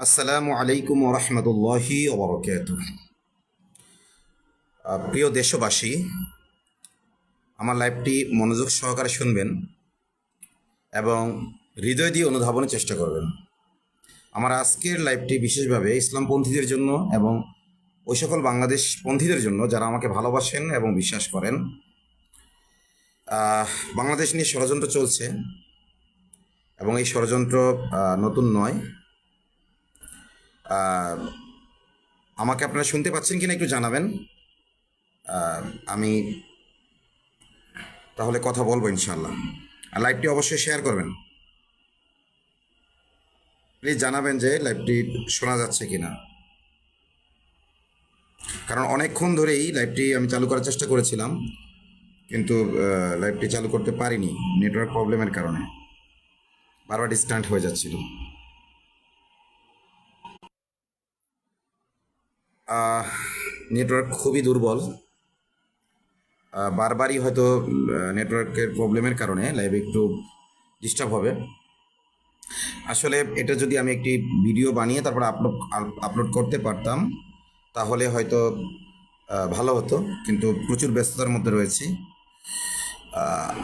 আসসালামু আলাইকুম ওরহমতুল্লাহি ওবরকাতুহ। প্রিয় দেশবাসী, আমার লাইভটি মনোযোগ সহকারে শুনবেন এবং হৃদয় দিয়ে অনুধাবনের চেষ্টা করবেন। আমার আজকের লাইভটি বিশেষভাবে ইসলামপন্থীদের জন্য এবং ওই সকল বাংলাদেশ পন্থীদের জন্য যারা আমাকে ভালোবাসেন এবং বিশ্বাস করেন। বাংলাদেশ নিয়ে ষড়যন্ত্র চলছে এবং এই ষড়যন্ত্র নতুন নয়। আমাকে আপনারা শুনতে পাচ্ছেন কিনা একটু জানাবেন। আমি তাহলে কথা বলবো ইনশাল্লাহ। আর লাইভটি অবশ্যই শেয়ার করবেন। প্লিজ জানাবেন যে লাইভটি শোনা যাচ্ছে কিনা, কারণ অনেকক্ষণ ধরেই লাইভটি আমি চালু করার চেষ্টা করেছিলাম, কিন্তু লাইভটি চালু করতে পারিনি নেটওয়ার্ক প্রবলেমের কারণে। বারবার ডিসকানেক্ট হয়ে যাচ্ছিল। নেটওয়ার্ক খুবই দুর্বল। বারবারই হয়তো নেটওয়ার্কের প্রবলেমের কারণে লাইভ একটু ডিস্টার্ব হবে। আসলে এটা যদি আমি একটি ভিডিও বানিয়ে তারপর আপলোড করতে পারতাম তাহলে হয়তো ভালো হতো, কিন্তু প্রচুর ব্যস্ততার মধ্যে রয়েছি।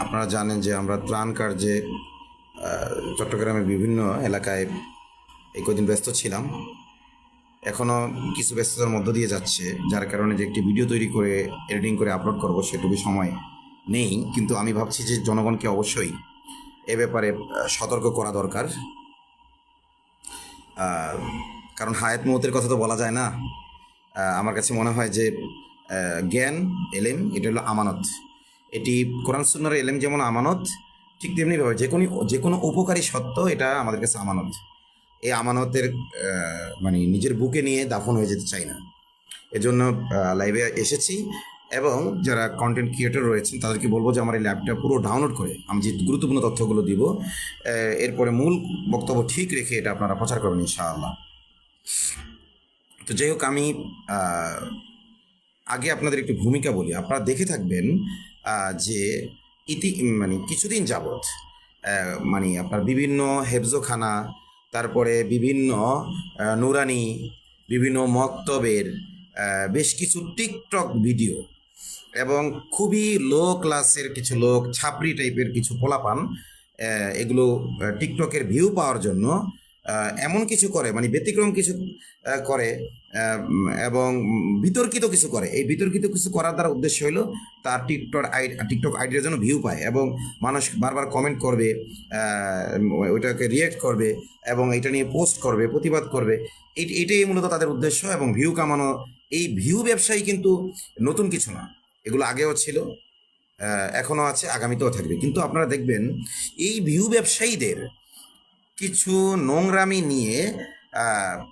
আপনারা জানেন যে আমরা ত্রাণ কার্যে চট্টগ্রামের বিভিন্ন এলাকায় এই কদিন ব্যস্ত ছিলাম। এখনও কিছু ব্যস্ততার মধ্য দিয়ে যাচ্ছে, যার কারণে যে একটি ভিডিও তৈরি করে এডিটিং করে আপলোড করব সেটুকু সময় নেই। কিন্তু আমি ভাবছি যে জনগণকে অবশ্যই এ ব্যাপারে সতর্ক করা দরকার, কারণ হায়াত মৌতের কথা তো বলা যায় না। আমার কাছে মনে হয় যে জ্ঞান এলেম এটা হলো আমানত। এটি কোরআন সুন্নাহর এলেম যেমন আমানত, ঠিক তেমনিভাবে যে কোনো উপকারী সত্য এটা আমাদের কাছে আমানত। এই আমানতের মানে নিজের বুকে নিয়ে দাফন হয়ে যেতে চাই না। এজন্য লাইভে এসেছি এবং যারা কন্টেন্ট ক্রিয়েটর রয়েছেন তাদেরকে বলবো যে আমার এই ল্যাবটা পুরো ডাউনলোড করে আমি যে গুরুত্বপূর্ণ তথ্যগুলো দিব এরপরে মূল বক্তব্য ঠিক রেখে এটা আপনারা প্রচার করবেন ইনশাআল্লাহ। তো যাই হোক, আমি আগে আপনাদের একটু ভূমিকা বলি। আপনারা দেখে থাকবেন যে মানে কিছুদিন যাবৎ মানে আপনার বিভিন্ন হেফজোখানা, তারপরে বিভিন্ন নুরানি, বিভিন্ন মক্তবের বেশ কিছু টিকটক ভিডিও এবং খুবই লো ক্লাসের কিছু লোক, ছাপরি টাইপের কিছু পোলাপান, এগুলো টিকটকের ভিউ পাওয়ার জন্য এমন কিছু করে, মানে ব্যতিক্রম কিছু করে এবং বিতর্কিত কিছু করে। এই বিতর্কিত কিছু করার দ্বারা উদ্দেশ্য হলো তার টিকটক আইডির জন্য ভিউ পায় এবং মানুষ বারবার কমেন্ট করবে, ওইটাকে রিয়েক্ট করবে এবং এটা নিয়ে পোস্ট করবে, প্রতিবাদ করবে। এটাই মূলত তাদের উদ্দেশ্য এবং ভিউ কামানো। এই ভিউ ব্যবসায়ী কিন্তু নতুন কিছু না, এগুলো আগেও ছিল, এখনও আছে, আগামীতেও থাকবে। কিন্তু আপনারা দেখবেন এই ভিউ ব্যবসায়ীদের কিছু নোংরামি নিয়ে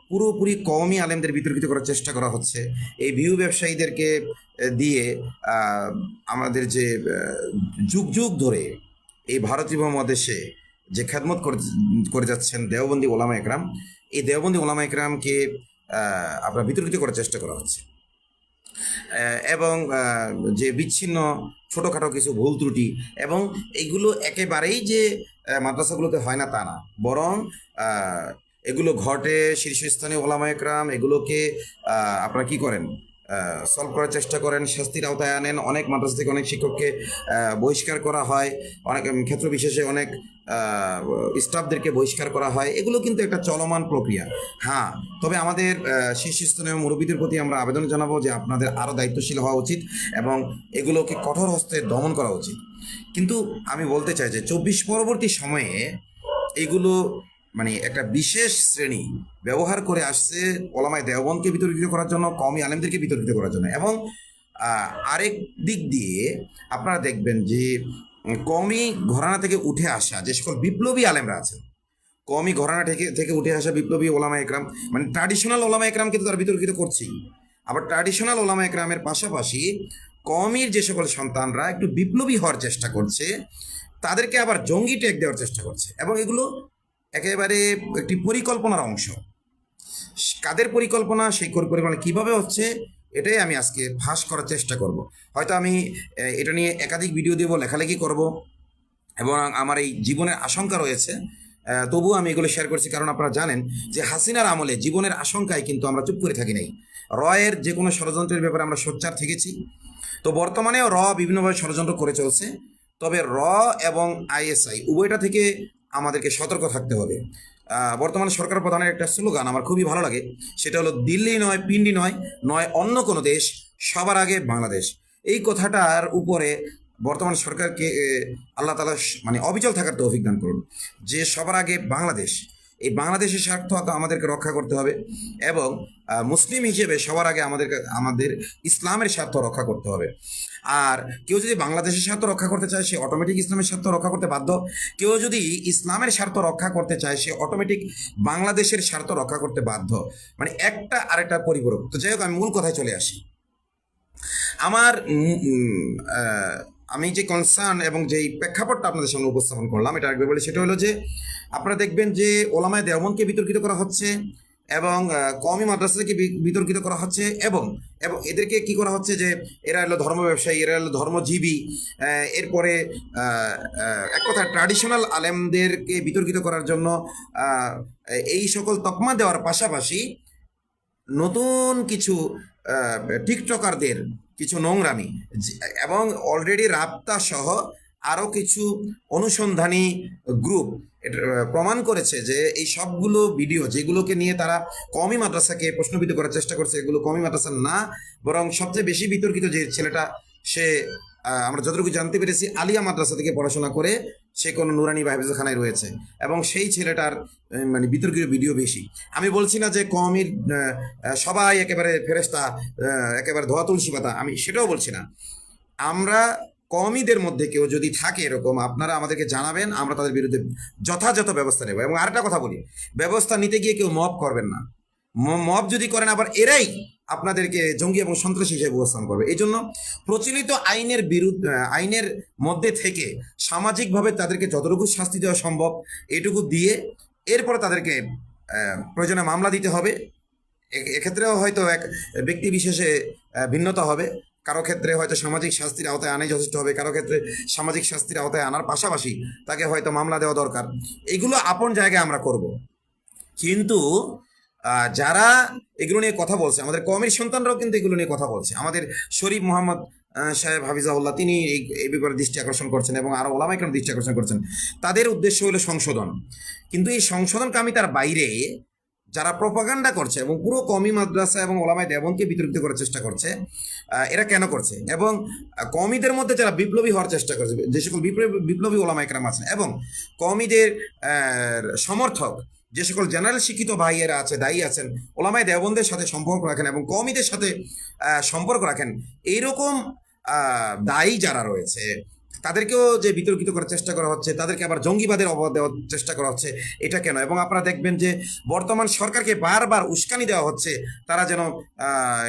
পুরোপুরি কওমি আলেমদের বিতর্কিত করার চেষ্টা করা হচ্ছে। এই ভিউ ব্যবসায়ীদেরকে দিয়ে আমাদের যে যুগ যুগ ধরে এই ভারতীয় মহাদেশে যে খেদমত করে যাচ্ছেন দেওবন্দি ওলামা একরাম, এই দেওবন্দি ওলামা একরামকে আপনার বিতর্কিত করার চেষ্টা করা হচ্ছে এবং যে বিচ্ছিন্ন ছোটোখাটো কিছু ভুল ত্রুটি, এবং এইগুলো একেবারেই যে মাদ্রাসাগুলোতে হয় না তা না, বরং এগুলো ঘটে শীর্ষস্থানীয় ওলামা একরাম এগুলোকে আপনারা কি করেন, সলভ করার চেষ্টা করেন, শাস্তির আওতায় আনেন। অনেক মাদ্রাসা থেকে অনেক শিক্ষককে বহিষ্কার করা হয়, অনেক ক্ষেত্র বিশেষে অনেক স্টাফদেরকে বহিষ্কার করা হয়। এগুলো কিন্তু একটা চলমান প্রক্রিয়া। হ্যাঁ, তবে আমাদের শীর্ষস্থানীয় মুরব্বীদের প্রতি আমরা আবেদন জানাবো যে আপনাদের আরও দায়িত্বশীল হওয়া উচিত এবং এগুলোকে কঠোর হস্তে দমন করা উচিত। কিন্তু আমি বলতে চাই যে 24 পরবর্তী সময়ে এগুলো মানে একটা বিশেষ শ্রেণী ব্যবহার করে আসছে ওলামায়ে দেওবন্দকে বিতর্কিত করার জন্য, কওমি আলেমদেরকে বিতর্কিত করার জন্য। এবং আরেক দিক দিয়ে আপনারা দেখবেন যে কওমি ঘরানা থেকে উঠে আসা যে সকল বিপ্লবী আলেমরা আছেন, কওমি ঘরানা থেকে উঠে আসা বিপ্লবী ওলামা একরাম, মানে ট্র্যাডিশনাল ওলামা একরাম কিন্তু তারা বিতর্কিত করছেই। আবার ট্র্যাডিশনাল ওলামা একরামের পাশাপাশি কওমির যে সকল সন্তানরা একটু বিপ্লবী হওয়ার চেষ্টা করছে তাদেরকে আবার জঙ্গি ট্যাগ দেওয়ার চেষ্টা করছে। এবং এগুলো একেবারে একটি পরিকল্পনার অংশ। কাদের পরিকল্পনা, সেই পরিকল্পনা কীভাবে হচ্ছে, এটাই আমি আজকে ফাঁস করার চেষ্টা করব। হয়তো আমি এটা নিয়ে একাধিক ভিডিও দেব, লেখালেখি করব এবং আমার এই জীবনের আশঙ্কা রয়েছে তবুও আমি এগুলো শেয়ার করছি, কারণ আপনারা জানেন যে হাসিনার আমলে জীবনের আশঙ্কায় কিন্তু আমরা চুপ করে থাকি নাই। রয়ের যে কোনো ষড়যন্ত্রের ব্যাপারে আমরা সোচ্চার থেকেছি। তো বর্তমানেও বিভিন্নভাবে ষড়যন্ত্র করে চলছে। তবে এবং আইএসআই উভয়টা থেকে আমাদেরকে সতর্ক থাকতে হবে। বর্তমানে সরকার প্রধানের একটা স্লোগান আমার খুবই ভালো লাগে, সেটা হলো দিল্লি নয়, পিন্ডি নয়, নয় অন্য কোনো দেশ, সবার আগে বাংলাদেশ। এই কথাটার উপরে বর্তমান সরকারকে আল্লাহ তাআলা মানে অবিচল থাকার তৌফিক দান করুন, যে সবার আগে বাংলাদেশ, এই বাংলাদেশের স্বার্থ আমাদেরকে রক্ষা করতে হবে। এবং মুসলিম হিসেবে সবার আগে আমাদের ইসলামের স্বার্থ রক্ষা করতে হবে। আর কেউ যদি বাংলাদেশের স্বার্থ রক্ষা করতে চায়, সে অটোমেটিক ইসলামের স্বার্থ রক্ষা করতে বাধ্য। কেউ যদি ইসলামের স্বার্থ রক্ষা করতে চায়, সে অটোমেটিক বাংলাদেশের স্বার্থ রক্ষা করতে বাধ্য। মানে একটা আরেকটা পরিপূরক। তো যাই হোক, আমি মূল কথায় চলে আসি। আমার আমি যে কনসার্ন এবং যেই প্রেক্ষাপটটা আপনাদের সামনে উপস্থাপন করলাম, এটা একবার বলি, সেটা হলো যে আপনারা দেখবেন যে ওলামায়ে দেওবন্দকে বিতর্কিত করা হচ্ছে, এবং কওমি মাদ্রাসাকে বিতর্কিত করা হচ্ছে, এবং এবং এদেরকে কি করা হচ্ছে যে এরা হলো ধর্ম ব্যবসায়ী, এরা হলো ধর্মজীবী। এরপরে এক কথা ট্র্যাডিশনাল আলেমদেরকে বিতর্কিত করার জন্য এই সকল তকমা দেওয়ার পাশাপাশি নতুন কিছু টিকটকারদের কিছু নোংরামি এবং অলরেডি রাবতা সহ আরও কিছু অনুসন্ধানী গ্রুপ প্রমাণ করেছে যে এই সবগুলো ভিডিও যেগুলোকে নিয়ে তারা কওমি মাদ্রাসাকে প্রশ্নবিদ্ধ করার চেষ্টা করছে, এগুলো কওমি মাদ্রাসা না, বরং সবচেয়ে বেশি বিতর্কিত যে ছেলেটা, সে আমরা যতটুকু জানতে পেরেছি আলিয়া মাদ্রাসা থেকে পড়াশোনা করে সে কোনো নুরানি বা হেফজখানায় রয়েছে, এবং সেই ছেলেটার মানে বিতর্কিত ভিডিও বেশি। আমি বলছি না যে কওমির সবাই একেবারে ফেরেশতা, একেবারে ধোয়া তুলসী পাতা, আমি সেটাও বলছি না। আমরা কওমিদের মধ্যে কেউ যদি থাকে এরকম, আপনারা আমাদেরকে জানাবেন, আমরা তাদের বিরুদ্ধে যথাযথ ব্যবস্থা নেব। এবং আরেকটা কথা বলি, ব্যবস্থা নিতে গিয়ে কেউ মব করবেন না। মব যদি করেন, আবার এরাই আপনাদেরকে জঙ্গি এবং সন্ত্রাসী হিসেবে উপস্থাপন করবে। এই জন্য প্রচলিত আইনের বিরুদ্ধে, আইনের মধ্যে থেকে সামাজিকভাবে তাদেরকে যতটুকু শাস্তি দেওয়া সম্ভব এটুকু দিয়ে এরপরে তাদেরকে প্রয়োজনে মামলা দিতে হবে। এক্ষেত্রেও হয়তো এক ব্যক্তি বিশেষে ভিন্নতা হবে। কারো ক্ষেত্রে হয়তো সামাজিক শাস্তির আওতায় আনাই যথেষ্ট হবে, কারো ক্ষেত্রে সামাজিক শাস্তির আওতায় আনার পাশাপাশি তাকে হয়তো মামলা দেওয়া দরকার। এগুলো আপন জায়গায় আমরা করব। কিন্তু যারা এগুলো নিয়ে কথা বলছে, আমাদের কওমির সন্তানরাও কিন্তু এগুলো নিয়ে কথা বলছে। আমাদের শরীফ মোহাম্মদ সাহেব হাফিজাহুল্লাহ, তিনি এই ব্যাপারে দৃষ্টি আকর্ষণ করছেন, এবং আরও ওলামায়ে কেরাম দৃষ্টি আকর্ষণ করছেন। তাদের উদ্দেশ্য হলো সংশোধন। কিন্তু এই সংশোধনকামিতার বাইরে যারা প্রপাগান্ডা করছে এবং পুরো কওমি মাদ্রাসা এবং ওলামায়ে দেওবন্দকে বিতর্কিত করার চেষ্টা করছে, এরা কেন করছে? এবং কওমিদের মধ্যে যারা বিপ্লবী হওয়ার চেষ্টা করছে, যে সকল বিপ্লবী ওলামায়ে কেরাম আছেন এবং কওমিদের সমর্থক যে সকল জেনারেল শিক্ষিত ভাইয়েরা আছে, দায়ী আছেন, ওলামায়ে দেওবন্দের সাথে সম্পর্ক রাখেন এবং কওমিদের সাথে সম্পর্ক রাখেন, এইরকম দায়ী যারা রয়েছে, তাদেরকেও যে বিতর্কিত করার চেষ্টা করা হচ্ছে, তাদেরকে আবার জঙ্গিবাদের অপবাদ দেওয়ার চেষ্টা করা হচ্ছে, এটা কেন? এবং আপনারা দেখবেন যে বর্তমান সরকারকে বারবার উস্কানি দেওয়া হচ্ছে, তারা যেন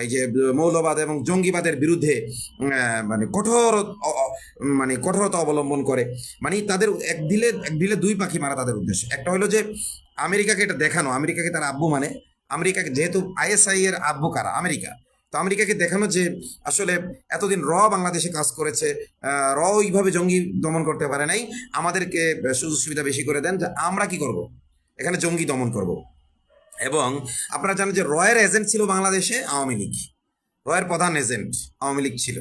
এই যে মৌলবাদ এবং জঙ্গিবাদের বিরুদ্ধে কঠোরতা অবলম্বন করে। মানে তাদের এক ঢিলে দুই পাখি মারা তাদের উদ্দেশ্য। একটা হলো যে আমেরিকাকে এটা দেখানো, আমেরিকাকে তার আব্বু মানে, আমেরিকাকে যেহেতু আইএসআই এর আব্বু কারা, আমেরিকা, তো আমেরিকাকে দেখানো যে আসলে এতদিন বাংলাদেশে কাজ করেছে, ওইভাবে জঙ্গি দমন করতে পারে নাই, আমাদেরকে সুযোগ সুবিধা বেশি করে দেন, যে আমরা কি করব, এখানে জঙ্গি দমন করব। এবং আপনারা জানেন যে এর এজেন্ট ছিল বাংলাদেশে আওয়ামী লীগ, এর প্রধান এজেন্ট আওয়ামী লীগ ছিল,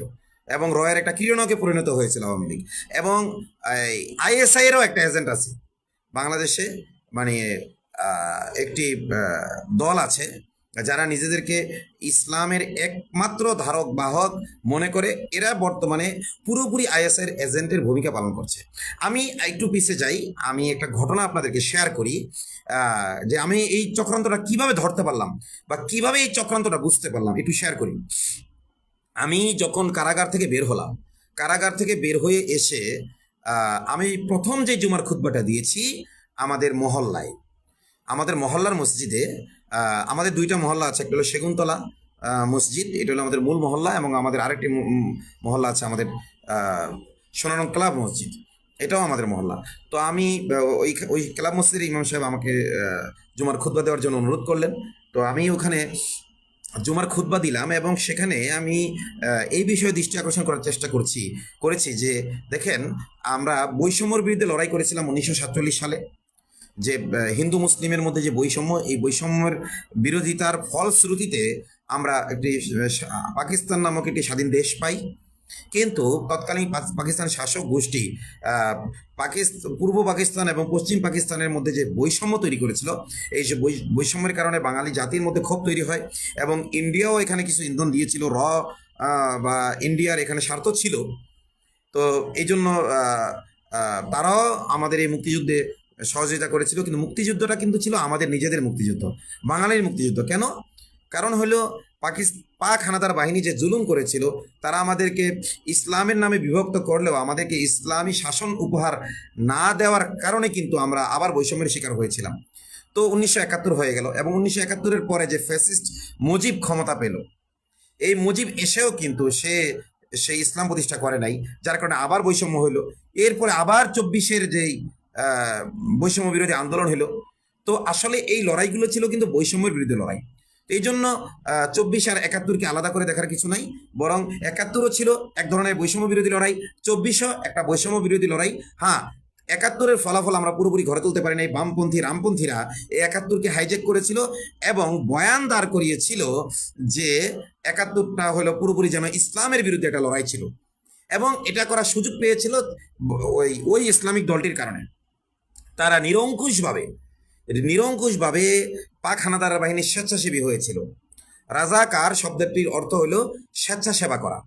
এবং এর একটা কিরণকে পরিণত হয়েছিল আওয়ামী লীগ। এবং আইএসআই এরও একটা এজেন্ট আছে বাংলাদেশে, মানে একটি দল আছে যারা নিজেদেরকে ইসলামের একমাত্র ধারক বাহক মনে করে, এরা বর্তমানে পুরোপুরি আইএসআইয়ের এজেন্টের ভূমিকা পালন করছে। আমি একটু পিছিয়ে যাই, আমি একটা ঘটনা আপনাদেরকে শেয়ার করি, যে আমি এই চক্রান্তটা কিভাবে ধরতে পারলাম বা কিভাবে এই চক্রান্তটা বুঝতে পারলাম, একটু শেয়ার করি। আমি যখন কারাগার থেকে বের হলাম, কারাগার থেকে বের হয়ে এসে আমি প্রথম যে জুমার খুতবাটা দিয়েছি আমাদের মহল্লার মসজিদে। আমাদের দুইটা মহল্লা আছে, একটা হলো সেগুনতলা মসজিদ, এটা হলো আমাদের মূল মহল্লা, এবং আমাদের আরেকটি মহল্লা আছে আমাদের সোনারং ক্লাব মসজিদ, এটাও আমাদের মহল্লা। তো আমি ওই ক্লাব মসজিদের ইমাম সাহেব আমাকে জুমার খুতবা দেওয়ার জন্য অনুরোধ করলেন। তো আমি ওখানে জুমার খুতবা দিলাম, এবং সেখানে আমি এই বিষয়ে দৃষ্টি আকর্ষণ করার চেষ্টা করেছি যে দেখেন, আমরা বৈষম্যর বিরুদ্ধে লড়াই করেছিলাম 1947 সালে, যে হিন্দু মুসলিমের মধ্যে যে বৈষম্য, এই বৈষম্যের বিরোধিতার ফলশ্রুতিতে আমরা একটি পাকিস্তান নামক একটি স্বাধীন দেশ পাই। কিন্তু তৎকালীন পাকিস্তান শাসক গোষ্ঠী পূর্ব পাকিস্তান এবং পশ্চিম পাকিস্তানের মধ্যে যে বৈষম্য তৈরি করেছিল, এই যে বৈষম্যের কারণে বাঙালি জাতির মধ্যে ক্ষোভ তৈরি হয় এবং ইন্ডিয়াও এখানে কিছু ইন্ধন দিয়েছিল। বা ইন্ডিয়ার এখানে স্বার্থ ছিল। তো এই জন্য তারাও আমাদের এই মুক্তিযুদ্ধে সহযোগিতা করেছিল, কিন্তু মুক্তিযুদ্ধটা কিন্তু ছিল আমাদের নিজেদের মুক্তিযুদ্ধ, বাঙালির মুক্তিযুদ্ধ। কেন? কারণ হলো পাক হানাদার বাহিনী যে জুলুম করেছিল, তারা আমাদেরকে ইসলামের নামে বিভক্ত করলেও আমাদেরকে ইসলামী শাসন উপহার না দেওয়ার কারণে কিন্তু আমরা আবার বৈষম্যের শিকার হয়েছিলাম। তো 1971 হয়ে গেল এবং 1971-এর পরে যে ফ্যাসিস্ট মুজিব ক্ষমতা পেল, এই মুজিব এসেও কিন্তু সেই ইসলাম প্রতিষ্ঠা করে নাই, যার কারণে আবার বৈষম্য হইল। এরপরে আবার 24-এর যেই বৈষম্য বিরোধী আন্দোলন হলো। তো আসলে এই লড়াইগুলো ছিল কিন্তু বৈষম্যের বিরুদ্ধে লড়াই। এই জন্য 24 আর 71-কে আলাদা করে দেখার কিছু নাই, বরং 71-ও ছিল এক ধরনের বৈষম্য বিরোধী লড়াই, 24-ও একটা বৈষম্য বিরোধী লড়াই। হ্যাঁ, 71-এর ফলাফল আমরা পুরোপুরি ঘরে তুলতে পারি নাই। রামপন্থীরা এই 71-কে হাইজ্যাক করেছিল এবং বয়ান দাঁড় করিয়েছিল যে 71টা হলো পুরোপুরি যেন ইসলামের বিরুদ্ধে একটা লড়াই ছিল, এবং এটা করার সুযোগ পেয়েছিল ওই ইসলামিক দলটির কারণে। তারা নিরঙ্কুশভাবে পাক হানাদার বাহিনীর স্বেচ্ছাসেবী হয়েছিল। রাজাকার শব্দটির অর্থ হলো স্বেচ্ছাসেবা করা,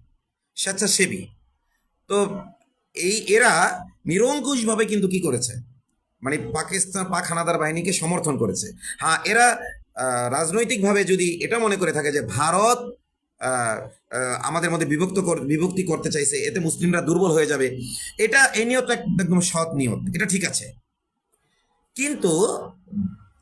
স্বেচ্ছাসেবী। তো এরা নিরঙ্কুশভাবে কিন্তু কি করেছে, মানে পাক হানাদার বাহিনীকে সমর্থন করেছে। হ্যাঁ, এরা রাজনৈতিকভাবে যদি এটা মনে করে থাকে যে ভারত আমাদের মধ্যে বিভক্তি করতে চাইছে, এতে মুসলিমরা দুর্বল হয়ে যাবে, এই নিয়তটা একদম সৎ নিয়ত, এটা ঠিক আছে। কিন্তু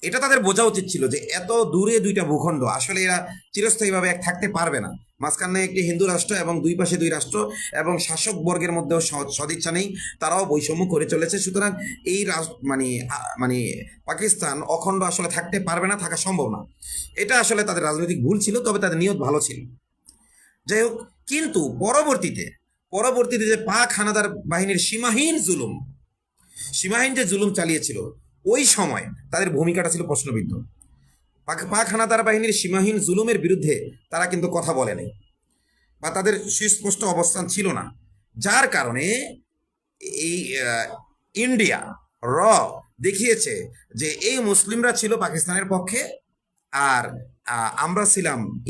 এটা তাদের বোঝা উচিত ছিল যে এত দূরে দুইটা ভূখণ্ড, আসলে এরা চিরস্থায়ীভাবে এক থাকতে পারবে না। মাঝখানে একটি হিন্দু রাষ্ট্র এবং দুই পাশে দুই রাষ্ট্র, এবং শাসক বর্গের মধ্যেও সদিচ্ছা নেই, তারাও বৈষম্য করে চলেছে। সুতরাং এই মানে পাকিস্তান অখণ্ড আসলে থাকতে পারবে না, থাকা সম্ভব না। এটা আসলে তাদের রাজনৈতিক ভুল ছিল, তবে তাদের নিয়ত ভালো ছিল। যাই হোক, কিন্তু পরবর্তীতে যে পাক হানাদার বাহিনীর সীমাহীন যে জুলুম চালিয়েছিল, ওই সময় তাদের ভূমিকাটা ছিল প্রশ্নবিদ্ধ। পাক হানাদার বাহিনীর সীমাহীন জুলুমের বিরুদ্ধে তারা কিন্তু কথা বলে নাই, বা তাদের সুস্পষ্ট অবস্থান ছিল না, যার কারণে এই ইন্ডিয়া দেখিয়েছে যে এই মুসলিমরা ছিল পাকিস্তানের পক্ষে, আর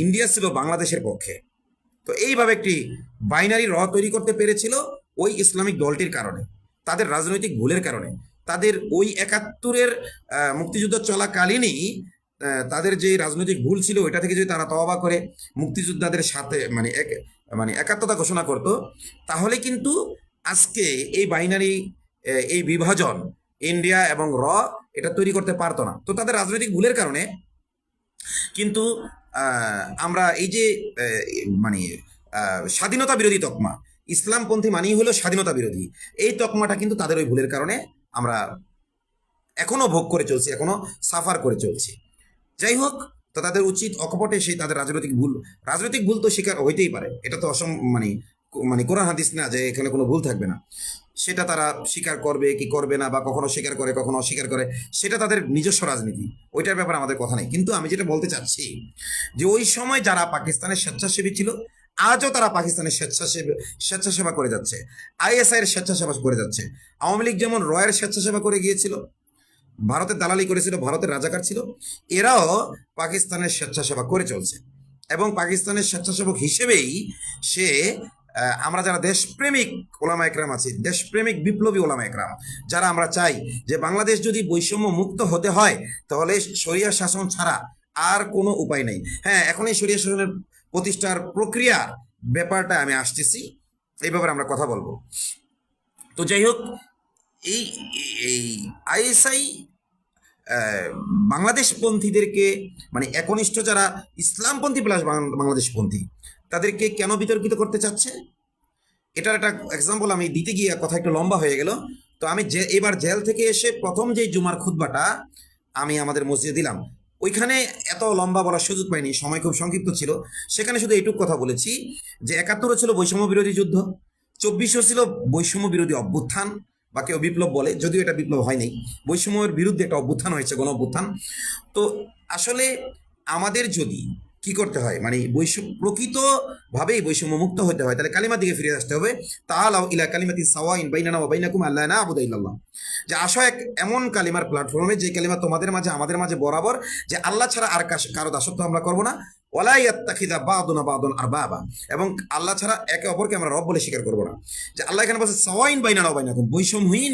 ইন্ডিয়া ছিল বাংলাদেশের পক্ষে। তো এইভাবে একটি বাইনারি তৈরি করতে পেরেছিল ওই ইসলামিক দলটির কারণে, তাদের রাজনৈতিক ভুলের কারণে। তাদের ওই 71-এর মুক্তিযুদ্ধ চলাকালীনই তাদের যে রাজনৈতিক ভুল ছিল, ওইটা থেকে যদি তারা তওবা করে মুক্তিযোদ্ধাদের সাথে একাত্মতা ঘোষণা করত, তাহলে কিন্তু আজকে এই বাইনারি এই বিভাজন ইন্ডিয়া এবং এটা তৈরি করতে পারতো না। তো তাদের রাজনৈতিক ভুলের কারণে কিন্তু আমরা এই যে স্বাধীনতা বিরোধী তকমা, ইসলামপন্থী মানেই হলো স্বাধীনতা বিরোধী, এই তকমাটা কিন্তু তাদের ওই ভুলের কারণে আমরা এখনো ভোগ করে চলছি, এখনো সাফার করে চলছি। যাই হোক, তো তাদের উচিত অকপটে সেই তাদের রাজনৈতিক ভুল তো স্বীকার হইতেই পারে, এটা তো কোরআন হাদিস না যে এখানে কোনো ভুল থাকবে না। সেটা তারা স্বীকার করবে কি করবে না, বা কখনো স্বীকার করে কখনো অস্বীকার করে, সেটা তাদের নিজস্ব রাজনীতি, ওইটার ব্যাপারে আমাদের কথা নেই। কিন্তু আমি যেটা বলতে চাচ্ছি যে ওই সময় যারা পাকিস্তানের স্বেচ্ছাসেবী ছিল, আজও তারা পাকিস্তানের স্বেচ্ছাসেবা করে যাচ্ছে, ISI এর স্বেচ্ছাসেবা করে যাচ্ছে। আওয়ামী লীগ যেমন রয়ের স্বেচ্ছাসেবা করে গিয়েছিল, ভারতের দালালি করেছিল, ভারতের রাজাকার ছিল, এরাও পাকিস্তানের স্বেচ্ছাসেবা করে চলছে। এবং পাকিস্তানের স্বেচ্ছাসেবক হিসেবেই আমরা যারা দেশপ্রেমিক ওলামা একরাম আছি, দেশপ্রেমিক বিপ্লবী ওলামা একরাম, যারা আমরা চাই যে বাংলাদেশ যদি বৈষম্য মুক্ত হতে হয়, তাহলে শরিয়া শাসন ছাড়া আর কোনো উপায় নেই। হ্যাঁ, এখন এই শরিয়া শাসনের প্রতিষ্ঠার প্রক্রিয়ার ব্যাপারটা আমি আসতেছি, এই ব্যাপারে আমরা কথা বলবো। তো যাই হোক, এই ISI বাংলাদেশপন্থীদেরকে, একনিষ্ঠ যারা ইসলামপন্থী প্লাস বাংলাদেশপন্থী, তাদেরকে কেন বিতর্কিত করতে চাচ্ছে, এটার একটা এক্সাম্পল আমি দিতে গিয়ে কথা একটু লম্বা হয়ে গেল। তো আমি এবার জেল থেকে এসে প্রথম যে জুমার খুতবাটা আমি আমাদের মসজিদে দিলাম, ওইখানে এত লম্বা বলার সুযোগ পাইনি, সময় খুব সংক্ষিপ্ত ছিল। সেখানে শুধু এইটুকু কথা বলেছি যে 71 ছিল বৈষম্য বিরোধী যুদ্ধ, 24 ছিল বৈষম্য বিরোধী অভ্যুত্থান, বা কেউ বিপ্লব বলে, যদিও এটা বিপ্লব হয় নাই, বৈষম্যের বিরুদ্ধে একটা অভ্যুত্থান হয়েছে, গণ অভ্যুত্থান। তো আসলে আমাদের যদি কি করতে হয়, মানে প্রকৃতভাবেই বৈষম্য মুক্ত হতে হয়, তাহলে কালিমার দিকে ফিরে আসতে হবে। তাআলাউ ইলা কালিমাতিন সাওয়াইন বাইনানা ওয়া বাইনাকুম আল্লা না'বুদা ইল্লাল্লাহ, যে আসো এক এমন কালিমার প্ল্যাটফর্মে, যে কালিমা তোমাদের মাঝে আমাদের মাঝে বরাবর, যে আল্লাহ ছাড়া আর কারো দাসত্ব আমরা করবো না, ওয়ালা ইয়াত্তাখিযা বা'দুনা বা'দান আরবাবা, এবং আল্লাহ ছাড়া একে অপরকে আমরা রব বলে স্বীকার করবো না। যে আল্লাহ এখানে বলছে সাওয়াইন বাইনানা ওয়া বাইনাকুম, বৈষম্যহীন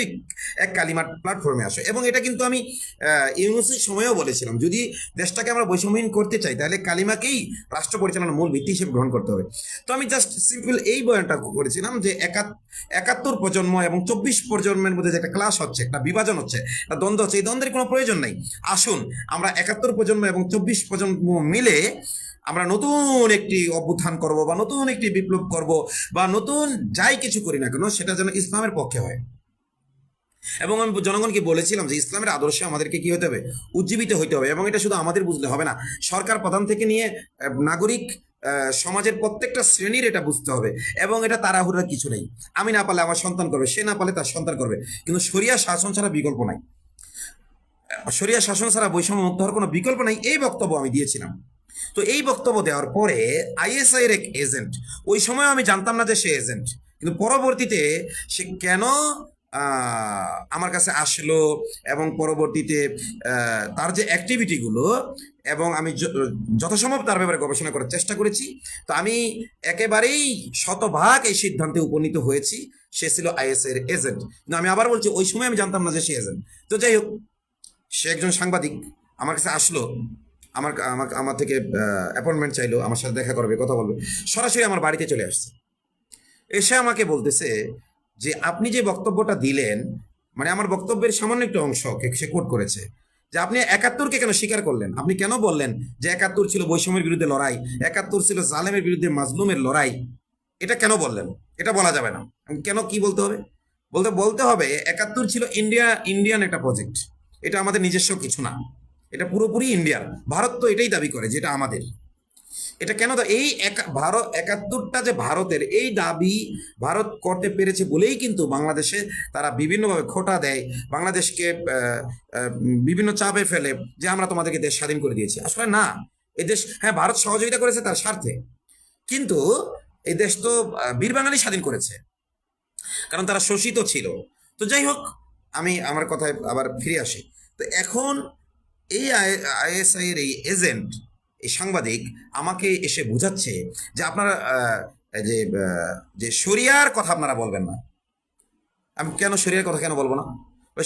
এক কালিমার প্ল্যাটফর্মে আসো। এবং এটা কিন্তু আমি ইউনুসের সময়ও বলেছিলাম, যদি দেশটাকে আমরা বৈষম্যহীন করতে চাই, তাহলে কালিমাকেই রাষ্ট্র পরিচালনার মূল ভিত্তি হিসেবে গ্রহণ করতে হবে। তো আমি জাস্ট সিম্পল এই বয়ানটা করেছিলাম যে 71 প্রজন্ম এবং 24 প্রজন্মের মধ্যে যে একটা ক্লাস হচ্ছে, একটা বিভাজন হচ্ছে, একটা দ্বন্দ্ব হচ্ছে, এই দ্বন্দ্বের কোনো প্রয়োজন নেই। আসুন আমরা 71 প্রজন্ম এবং 24 প্রজন্ম মিলে আমরা নতুন একটি অভ্যুত্থান করব, বা নতুন একটি বিপ্লব করব, বা নতুন যাই কিছু করি না কেন, সেটা যেন ইসলামের পক্ষে হয়। এবং আমি জনগণকে বলেছিলাম যে ইসলামের আদর্শে আমাদেরকে কি হতে হবে, উজ্জীবিত হইতে হবে। এবং এটা শুধু আমাদের বুঝলে হবে না, সরকার প্রধান থেকে নিয়ে নাগরিক সমাজের প্রত্যেকটা শ্রেণীর এটা বুঝতে হবে। এবং এটা তাড়াহুড়ার কিছু নেই, আমি না পারলে আমার সন্তান করবে, সে না পারলে তার সন্তান করবে, কিন্তু শরিয়া শাসন ছাড়া বিকল্প নাই, শরিয়া শাসন ছাড়া বৈষম্য মুক্ত হওয়ার কোনো বিকল্প নাই, এই বক্তব্য আমি দিয়েছিলাম। তো এই বক্তব্য দেওয়ার পরে আইএসআই এর এক এজেন্ট, ওই সময় আমি জানতাম না যে সে এজেন্ট, কিন্তু পরবর্তীতে সে কেন আমার কাছে আসলো, এবং পরবর্তীতে তার যে অ্যাক্টিভিটিগুলো, এবং আমি যথাসম্ভব তার ব্যাপারে গবেষণা করার চেষ্টা করেছি। তো আমি একেবারেই শতভাগ এই সিদ্ধান্তে উপনীত হয়েছি সে ছিল আইএসআই এর এজেন্ট। কিন্তু আমি আবার বলছি, ওই সময় আমি জানতাম না যে সে এজেন্ট। তো যাই হোক, সে একজন সাংবাদিক, আমার কাছে আসলো, আমার থেকে অ্যাপয়েন্টমেন্ট চাইলো, আমার সাথে দেখা করবে, কথা বলবে, সরাসরি আমার বাড়িতে চলে আসছে। এসে আমাকে বলতেছে যে আপনি যে বক্তব্যটা দিলেন, মানে আমার বক্তব্যের সামান্য একটু অংশ সে কোট করেছে, যে আপনি 71কে কেন স্বীকার করলেন, আপনি কেন বললেন যে 71 ছিল বৈষম্যের বিরুদ্ধে লড়াই, 71 ছিল জালেমের বিরুদ্ধে মাজলুমের লড়াই, এটা কেন বললেন? এটা বলা যাবে না। কেন, কি বলতে হবে? বলতে হবে 71 ছিল ইন্ডিয়ান একটা প্রজেক্ট, এটা আমাদের নিজস্ব কিছু না, এটা পুরোপুরি ইন্ডিয়ার। ভারত তো এটাই দাবি করে যে এটা আমাদের। এটা কেন এই ভারত 71টা যে ভারতের, এই দাবি ভারত করতে পেরেছে বলেই কিন্তু বাংলাদেশে তারা বিভিন্নভাবে খোঁটা দেয়, বাংলাদেশকে বিভিন্ন চাপে ফেলে, যে আমরা তোমাদেরকে দেশ স্বাধীন করে দিয়েছি। আসলে না, এই দেশ, হ্যাঁ ভারত সহযোগিতা করেছে তার স্বার্থে, কিন্তু এই দেশ তো বীর বাঙালি স্বাধীন করেছে, কারণ তারা শোষিত ছিল। তো যাই হোক, আমি আমার কথায় আবার ফিরে আসি। তো এখন এই আইএসআই এর এই এজেন্ট, এই সাংবাদিক আমাকে এসে বোঝাচ্ছে যে আপনারা যে যে শরিয়ার কথা আপনারা বলবেন না। আমি কেন শরিয়ার কথা কেন বলবো না?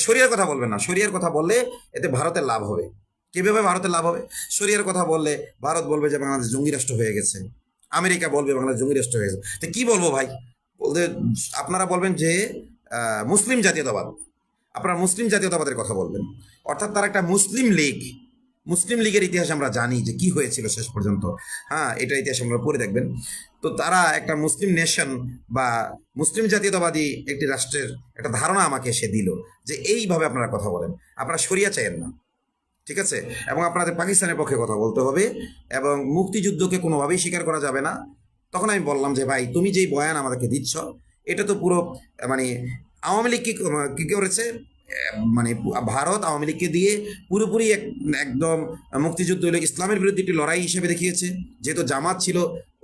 শরিয়ার কথা বলবেন না, শরিয়ার কথা বললে এতে ভারতের লাভ হবে। কিভাবে ভারতের লাভ হবে? শরিয়ার কথা বললে ভারত বলবে যে বাংলাদেশ জঙ্গি রাষ্ট্র হয়ে গেছে, আমেরিকা বলবে বাংলাদেশ জঙ্গি রাষ্ট্র হয়ে গেছে। তো কি বলবো ভাই? বলতে আপনারা বলবেন যে মুসলিম জাতীয়তাবাদ, আপনারা মুসলিম জাতীয়তাবাদের কথা বলবেন, অর্থাৎ তার একটা মুসলিম লীগের ইতিহাস আমরা জানি যে কি হয়েছিল শেষ পর্যন্ত। হ্যাঁ, এটা ইতিহাস আমরা পড়ে দেখবেন। তো তারা একটা মুসলিম নেশন বা মুসলিম জাতীয়তাবাদী একটি রাষ্ট্রের একটা ধারণা আমাকে এসে দিল, যে এইভাবে আপনারা কথা বলেন, আপনারা শরিয়া চাইেন না, ঠিক আছে, এবং আপনাদের পাকিস্তানের পক্ষে কথা বলতে হবে, এবং মুক্তিযুদ্ধকে কোনোভাবেই স্বীকার করা যাবে না। তখন আমি বললাম যে ভাই, তুমি যেই বয়ান আমাদেরকে দিচ্ছ, এটা তো পুরো মানে আওয়ামী লীগ কি করেছে, মানে ভারত আওয়ামী লীগকে দিয়ে পুরোপুরি একদম মুক্তিযুদ্ধ হলো ইসলামের বিরুদ্ধে একটি লড়াই হিসেবে দেখিয়েছে, যেহেতু জামাত ছিল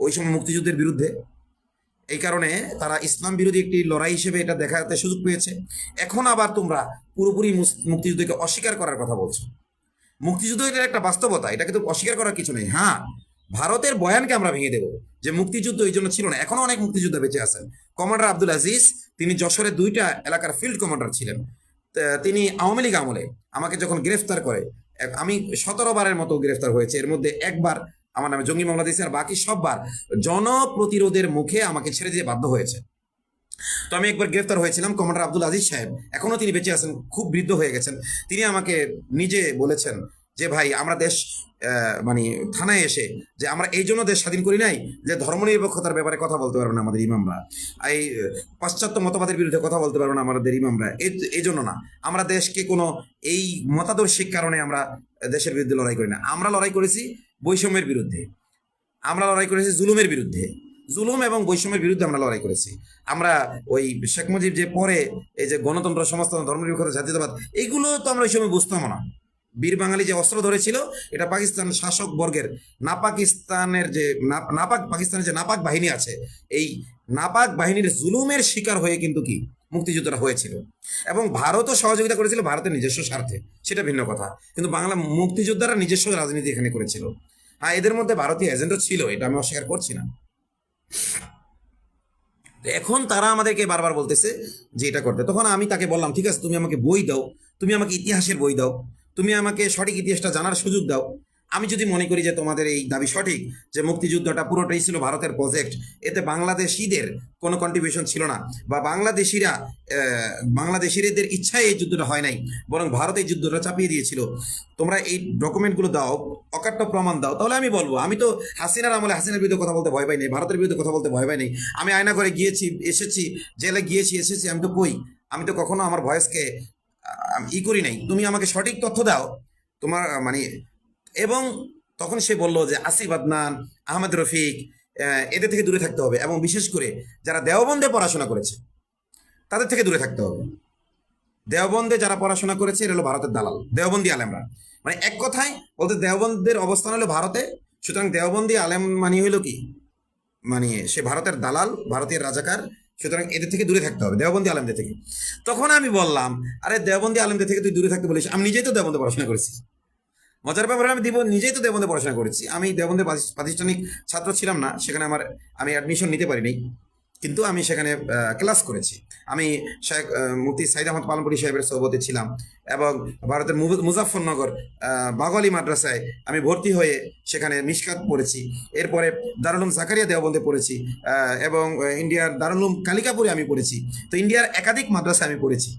ওই সময় মুক্তিযুদ্ধের বিরুদ্ধে, এই কারণে তারা ইসলাম বিরোধী একটি লড়াই হিসেবে এটা দেখাতে সুযোগ পেয়েছে। এখন আবার তোমরা পুরোপুরি মুক্তিযুদ্ধকে অস্বীকার করার কথা বলছো। মুক্তিযুদ্ধ এটা একটা বাস্তবতা, এটা কিন্তু অস্বীকার করার কিছু নেই। হ্যাঁ, ভারতের বয়ানকে আমরা ভেঙে দেবো যে মুক্তিযুদ্ধ এই জন্য ছিল না, এখনো অনেক মুক্তিযুদ্ধ বেঁচে আছেন। কমান্ডার আব্দুল আজিজ, তিনি যশোরের 2টা এলাকার ফিল্ড কমান্ডার ছিলেন। তিনি আওয়ামী লীগ আমলে আমাকে যখন গ্রেফতার করে, আমি 17 বারের মতো গ্রেফতার হয়েছে, এর মধ্যে একবার আমার নামে জঙ্গি মামলা দিয়েছে, আর বাকি সববার জনপ্রতিরোধের মুখে আমাকে ছেড়ে দিয়ে বাধ্য হয়েছে। তো আমি একবার গ্রেফতার হয়েছিলাম, কমান্ডার আব্দুল আজিজ সাহেব, এখনো তিনি বেঁচে আছেন, খুব বৃদ্ধ হয়ে গেছেন। তিনি আমাকে নিজে বলেছেন যে ভাই, আমরা দেশ মানে থানায় এসে, যে আমরা এই জন্য দেশ স্বাধীন করি নাই যে ধর্মনিরপেক্ষতার ব্যাপারে কথা বলতে পারবে না আমাদের ইমামরা, এই পাশ্চাত্য মতবাদের বিরুদ্ধে কথা বলতে পারবে না আমাদের ইমামরা, এই জন্য না, আমরা দেশকে কোনো এই মতাদর্শিক কারণে আমরা দেশের বিরুদ্ধে লড়াই করি না। আমরা লড়াই করেছি বৈষম্যের বিরুদ্ধে, আমরা লড়াই করেছি জুলুমের বিরুদ্ধে, জুলুম এবং বৈষম্যের বিরুদ্ধে আমরা লড়াই করেছি। আমরা ওই শেখ মুজিব যে পরে এই যে গণতন্ত্র, সমাজতন্ত্র, ধর্মনিরপেক্ষতা, জাতীয়তাবাদ, এগুলো তো আমরা ওই সময় বুঝতাম না। বীর বাঙালি যে অস্ত্র ধরেছিল, এটা পাকিস্তান শাসক বর্গের, পাকিস্তানের যে নাপাক পাকিস্তানের যে নাপাক বাহিনী আছে, এই নাপাক বাহিনীর জুলুমের শিকার হয়ে কিন্তু কি মুক্তিযুদ্ধটা হয়েছিল। এবং ভারতও সহযোগিতা করেছিল ভারতের নিজস্ব স্বার্থে, সেটা ভিন্ন কথা। কিন্তু বাংলা মুক্তিযোদ্ধারা নিজস্ব রাজনীতি এখানে করেছিল। হ্যাঁ, এদের মধ্যে ভারতীয় এজেন্টও ছিল, এটা আমি অস্বীকার করছি না। এখন তারা আমাদেরকে বারবার বলতেছে যে এটা করতে। তখন আমি তাকে বললাম, ঠিক আছে, তুমি আমাকে বই দাও, তুমি আমাকে ইতিহাসের বই দাও, তুমি আমাকে সঠিক ইতিহাসটা জানার সুযোগ দাও। আমি যদি মনে করি যে তোমাদের এই দাবি সঠিক, যে মুক্তিযুদ্ধটা পুরোটাই ছিল ভারতের প্রজেক্ট, এতে বাংলাদেশিদের কোনো কন্ট্রিবিউশন ছিল না, বা বাংলাদেশিদের ইচ্ছায় এই যুদ্ধটা হয় নাই, বরং ভারত এই যুদ্ধটা চাপিয়ে দিয়েছিল, তোমরা এই ডকুমেন্টগুলো দাও, অকাট্য প্রমাণ দাও, তাহলে আমি বলবো। আমি তো হাসিনার আমলে হাসিনার বিরুদ্ধে কথা বলতে ভয় পাই নেই, ভারতের বিরুদ্ধে কথা বলতে ভয় পাই নেই। আমি আয়না করে গিয়েছি, এসেছি, জেলে গিয়েছি, এসেছি, আমি তো কই, আমি তো কখনো আমার ভয়েসকে করি নাই। তুমি আমাকে সঠিক তথ্য দাও তোমার মানে। এবং তখন সে বলল যে আসিফ আদনান, আহমেদ রফিক, এদের থেকে দূরে থাকতে হবে, এবং বিশেষ করে যারা দেওবন্দে পড়াশোনা করেছে তাদের থেকে দূরে থাকতে হবে। দেওবন্দে যারা পড়াশোনা করেছে এরা হলো ভারতের দালাল, দেওবন্দি আলেমরা। মানে এক কথায় বলতে, দেওবন্দের অবস্থান হলো ভারতে, সুতরাং দেওবন্দি আলেম মানে হইলো কি, মানে সে ভারতের দালাল, ভারতীয় রাজাকার, সুতরাং এদের থেকে দূরে থাকতে হবে, দেওবন্দি আলেমদের থেকে। তখন আমি বললাম, আরে দেওবন্দি আলেমদের থেকে তুই দূরে থাকতে বলিস, আমি নিজেই তো দেওবন্দে পড়াশোনা করেছি। মজার ব্যাপারে আমি নিজেই তো দেওবন্দে পড়াশোনা করেছি। আমি দেওবন্দের প্রাতিষ্ঠানিক ছাত্র ছিলাম না, সেখানে আমি অ্যাডমিশন নিতে পারিনি, কিন্তু আমি সেখানে ক্লাস করেছি। আমি শেখ মুফতি সাইদ আহমদ পালনপুরি সাহেবের সোহবতে ছিলাম, এবং ভারতের মুজাফফরনগর বাঙালি মাদ্রাসায় আমি ভর্তি হয়ে সেখানে মিশকাত পড়েছি। এরপরে দারুল উলুম জাকারিয়া দেওবন্দে পড়েছি, এবং ইন্ডিয়ার দারুল উলুম কালিকাপুরে আমি পড়েছি। তো ইন্ডিয়ার একাধিক মাদ্রাসায় আমি পড়েছি।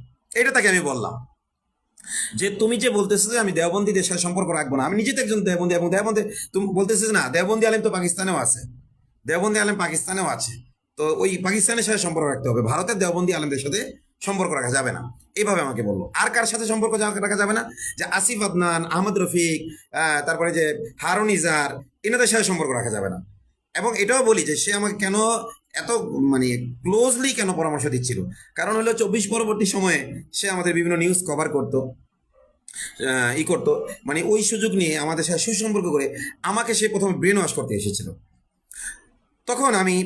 এটা তাকে আমি বললাম যে তুমি যে বলতেছো যে আমি দেওবন্দীদের সাথে সম্পর্ক রাখবো না, আমি নিজে তো একজন দেওবন্দী, এবং দেওবন্দে তুমি বলতেছো না, দেওবন্দী আলেম তো পাকিস্তানেও আছে, দেওবন্দী আলেম পাকিস্তানেও আছে, তো ওই পাকিস্তানের সাথে সম্পর্ক রাখতে হবে, ভারতের দেওবন্দী আলেমদের সাথে সম্পর্ক রাখা যাবে না। এইভাবে আমাকে বললো। আর কার সাথে সম্পর্ক রাখা যাবে না? যে আসিফ আদনান, আহমদ রফিক, তারপরে যে হারুন ইজার, এনাদের সাথে সম্পর্ক রাখা যাবে না। এবং এটাও বলি যে সে আমাকে কেন এত মানে ক্লোজলি কেন পরামর্শ দিচ্ছিল, কারণ হলো 24 পরবর্তী সময়ে সে আমাদের বিভিন্ন নিউজ কভার করতো, করতো, মানে ওই সুযোগ নিয়ে আমাদের সাথে সুসম্পর্ক করে আমাকে সে প্রথমে ব্রেন ওয়াশ করতে এসেছিল। তখন আমি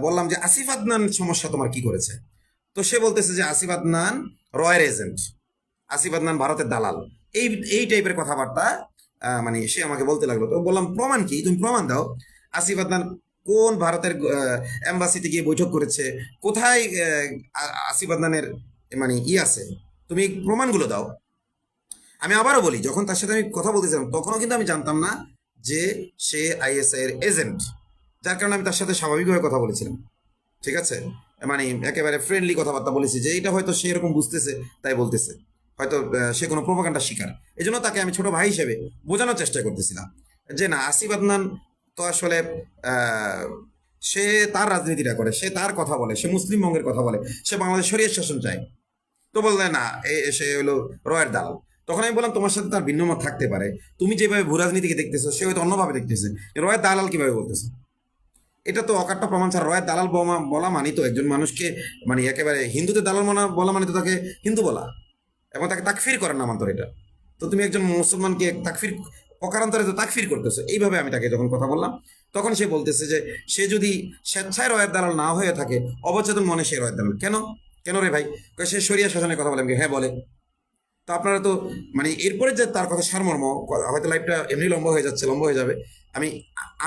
বললাম যে আসিফ আদনান সমস্যা তোমার কি করেছে? তো সে বলতেছে যে আসিফ আদনান রয়ের এজেন্ট, আসিফ আদনান ভারতের দালাল, এই এই টাইপের কথাবার্তা মানে সে আমাকে বলতে লাগলো। তো বললাম, প্রমাণ কি? তুমি প্রমাণ দাও। আসিফ আদনান কোন ভারতের এম্বাসিতে গিয়ে বৈঠক করেছে, কোথায় আসিফ আদনানের মানে আছে, তুমি প্রমাণগুলো দাও। আমি আবারও বলি, যখন তার সাথে আমি কথা বলতেছিলাম তখনও কিন্তু আমি জানতাম না যে সে আইএসআই এর এজেন্ট, যার কারণে আমি তার সাথে স্বাভাবিকভাবে কথা বলেছিলাম। ঠিক আছে, মানে একেবারে ফ্রেন্ডলি কথাবার্তা বলেছি, যে এটা হয়তো সে এরকম বুঝতেছে তাই বলতেছে, হয়তো সে কোনো প্রোপাগান্ডার শিকার। এই জন্য তাকে আমি ছোট ভাই হিসেবে বোঝানোর চেষ্টা করতেছিলাম যে না, আসিফ আদনান তো আসলে সে তার রাজনীতিটা করে, সে তার কথা বলে, সে মুসলিম বঙ্গের কথা বলে, সে বাংলাদেশ শরিয়ত শাসন চায়। তো বললে না, সে হলো রয়ের দালাল। তখন আমি বললাম, তোমার সাথে তার ভিন্ন মত থাকতে পারে, তুমি যেভাবে ভূ রাজনীতিকে দেখতেছো সে হয়তো অন্যভাবে দেখতেছে, রয়ের দালাল কিভাবে বলতেছে? এটা তো অকাট্য প্রমাণ ছাড়া। রয়ের দালাল বলা মানি তো একজন মানুষকে মানে একেবারে হিন্দুদের দালাল বলা মানে তো তাকে হিন্দু বলা, এবং তাকে তাকফির করার নামান্তর এটা। তো তুমি একজন মুসলমানকে তাকফির, অকারান্তরে তো তাকফির করতেছো। এইভাবে আমি তাকে যখন কথা বললাম, তখন সে বলতেছে যে সে যদি স্বেচ্ছায় রয়ের দালাল না হয়ে থাকে, অবচেতন মনে সে রয়ের দালাল। কেন কেন রে ভাই? সে শরিয়া শাসনের কথা বলে। হ্যাঁ বলে। তো আপনারা তো মানে এরপরে যে তার কথা সারমর্ম, হয়তো লাইফটা এমনি লম্বা হয়ে যাচ্ছে, লম্বা হয়ে যাবে, আমি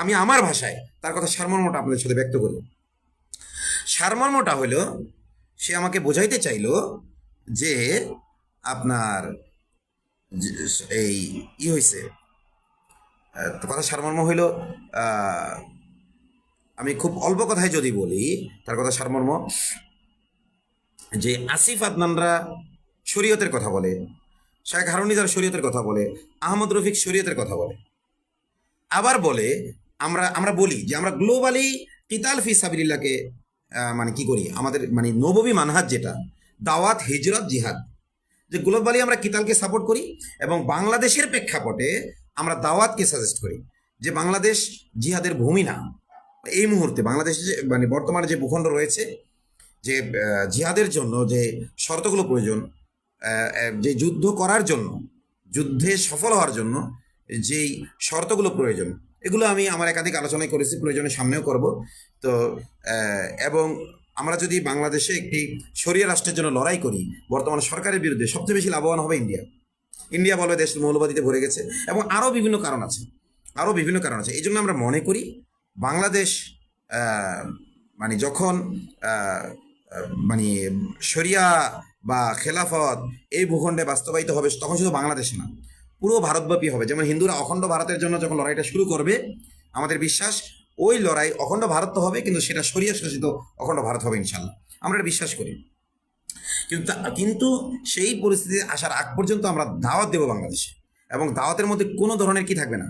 আমি আমার ভাষায় তার কথা সারমর্মটা আপনাদের সাথে ব্যক্ত করি। সারমর্মটা হলো, সে আমাকে বোঝাইতে চাইলো যে আপনার এই হয়েছে, তো কথা সারমর্ম হইল, আমি খুব অল্প কথায় যদি বলি তার কথা সারমর্ম, যে আসিফ আদনানরা শরীয়তের কথা বলে, শেখ হারুন ইজার শরীয়তের কথা বলে, আহমদ রফিক শরীয়তের কথা বলে, আবার বলে আমরা বলি যে আমরা গ্লোবালি কিতাল ফি সাবিলিল্লাহকে মানে কি করি, আমাদের মানে নববী মানহাজ যেটা দাওয়াত, হিজরত, জিহাদ, যে গ্লোবালি আমরা কিতালকে সাপোর্ট করি, এবং বাংলাদেশের প্রেক্ষাপটে আমরা দাওয়াতকে সাজেস্ট করি, যে বাংলাদেশ জিহাদের ভূমি না, এই মুহূর্তে বাংলাদেশে যে মানে বর্তমানে যে ভূখণ্ড রয়েছে, যে জিহাদের জন্য যে শর্তগুলো প্রয়োজন, যে যুদ্ধ করার জন্য, যুদ্ধে সফল হওয়ার জন্য যেই শর্তগুলো প্রয়োজন, এগুলো আমি আমার একাধিক আলোচনায় করেছি, প্রয়োজনে সামনেও করব। তো এবং আমরা যদি বাংলাদেশে একটি শরিয়া রাষ্ট্রের জন্য লড়াই করি, বর্তমান সরকারের বিরুদ্ধে সবচেয়ে বেশি লাভবান হবে ইন্ডিয়া। ইন্ডিয়া বলবে দেশ মৌলবাদীতে ভরে গেছে, এবং আরও বিভিন্ন কারণ আছে, আরও বিভিন্ন কারণ আছে। এই জন্য আমরা মনে করি বাংলাদেশ মানে যখন মানে শরিয়া বা খেলাফত এই ভূখণ্ডে বাস্তবায়িত হবে, তখন শুধু বাংলাদেশে না, পুরো ভারতব্যাপী হবে। যেমন হিন্দুরা অখণ্ড ভারতের জন্য যখন লড়াইটা শুরু করবে, আমাদের বিশ্বাস ওই লড়াই অখণ্ড ভারত তো হবে, কিন্তু সেটা শরিয়া শাসিত অখণ্ড ভারত হবে ইনশাল্লাহ, আমরা এটা বিশ্বাস করি। কিন্তু সেই পরিস্থিতি আসার আগ পর্যন্ত আমরা দাওয়াত দেব বাংলাদেশে, এবং দাওয়াতের মধ্যে কোনো ধরনের কি থাকবে না,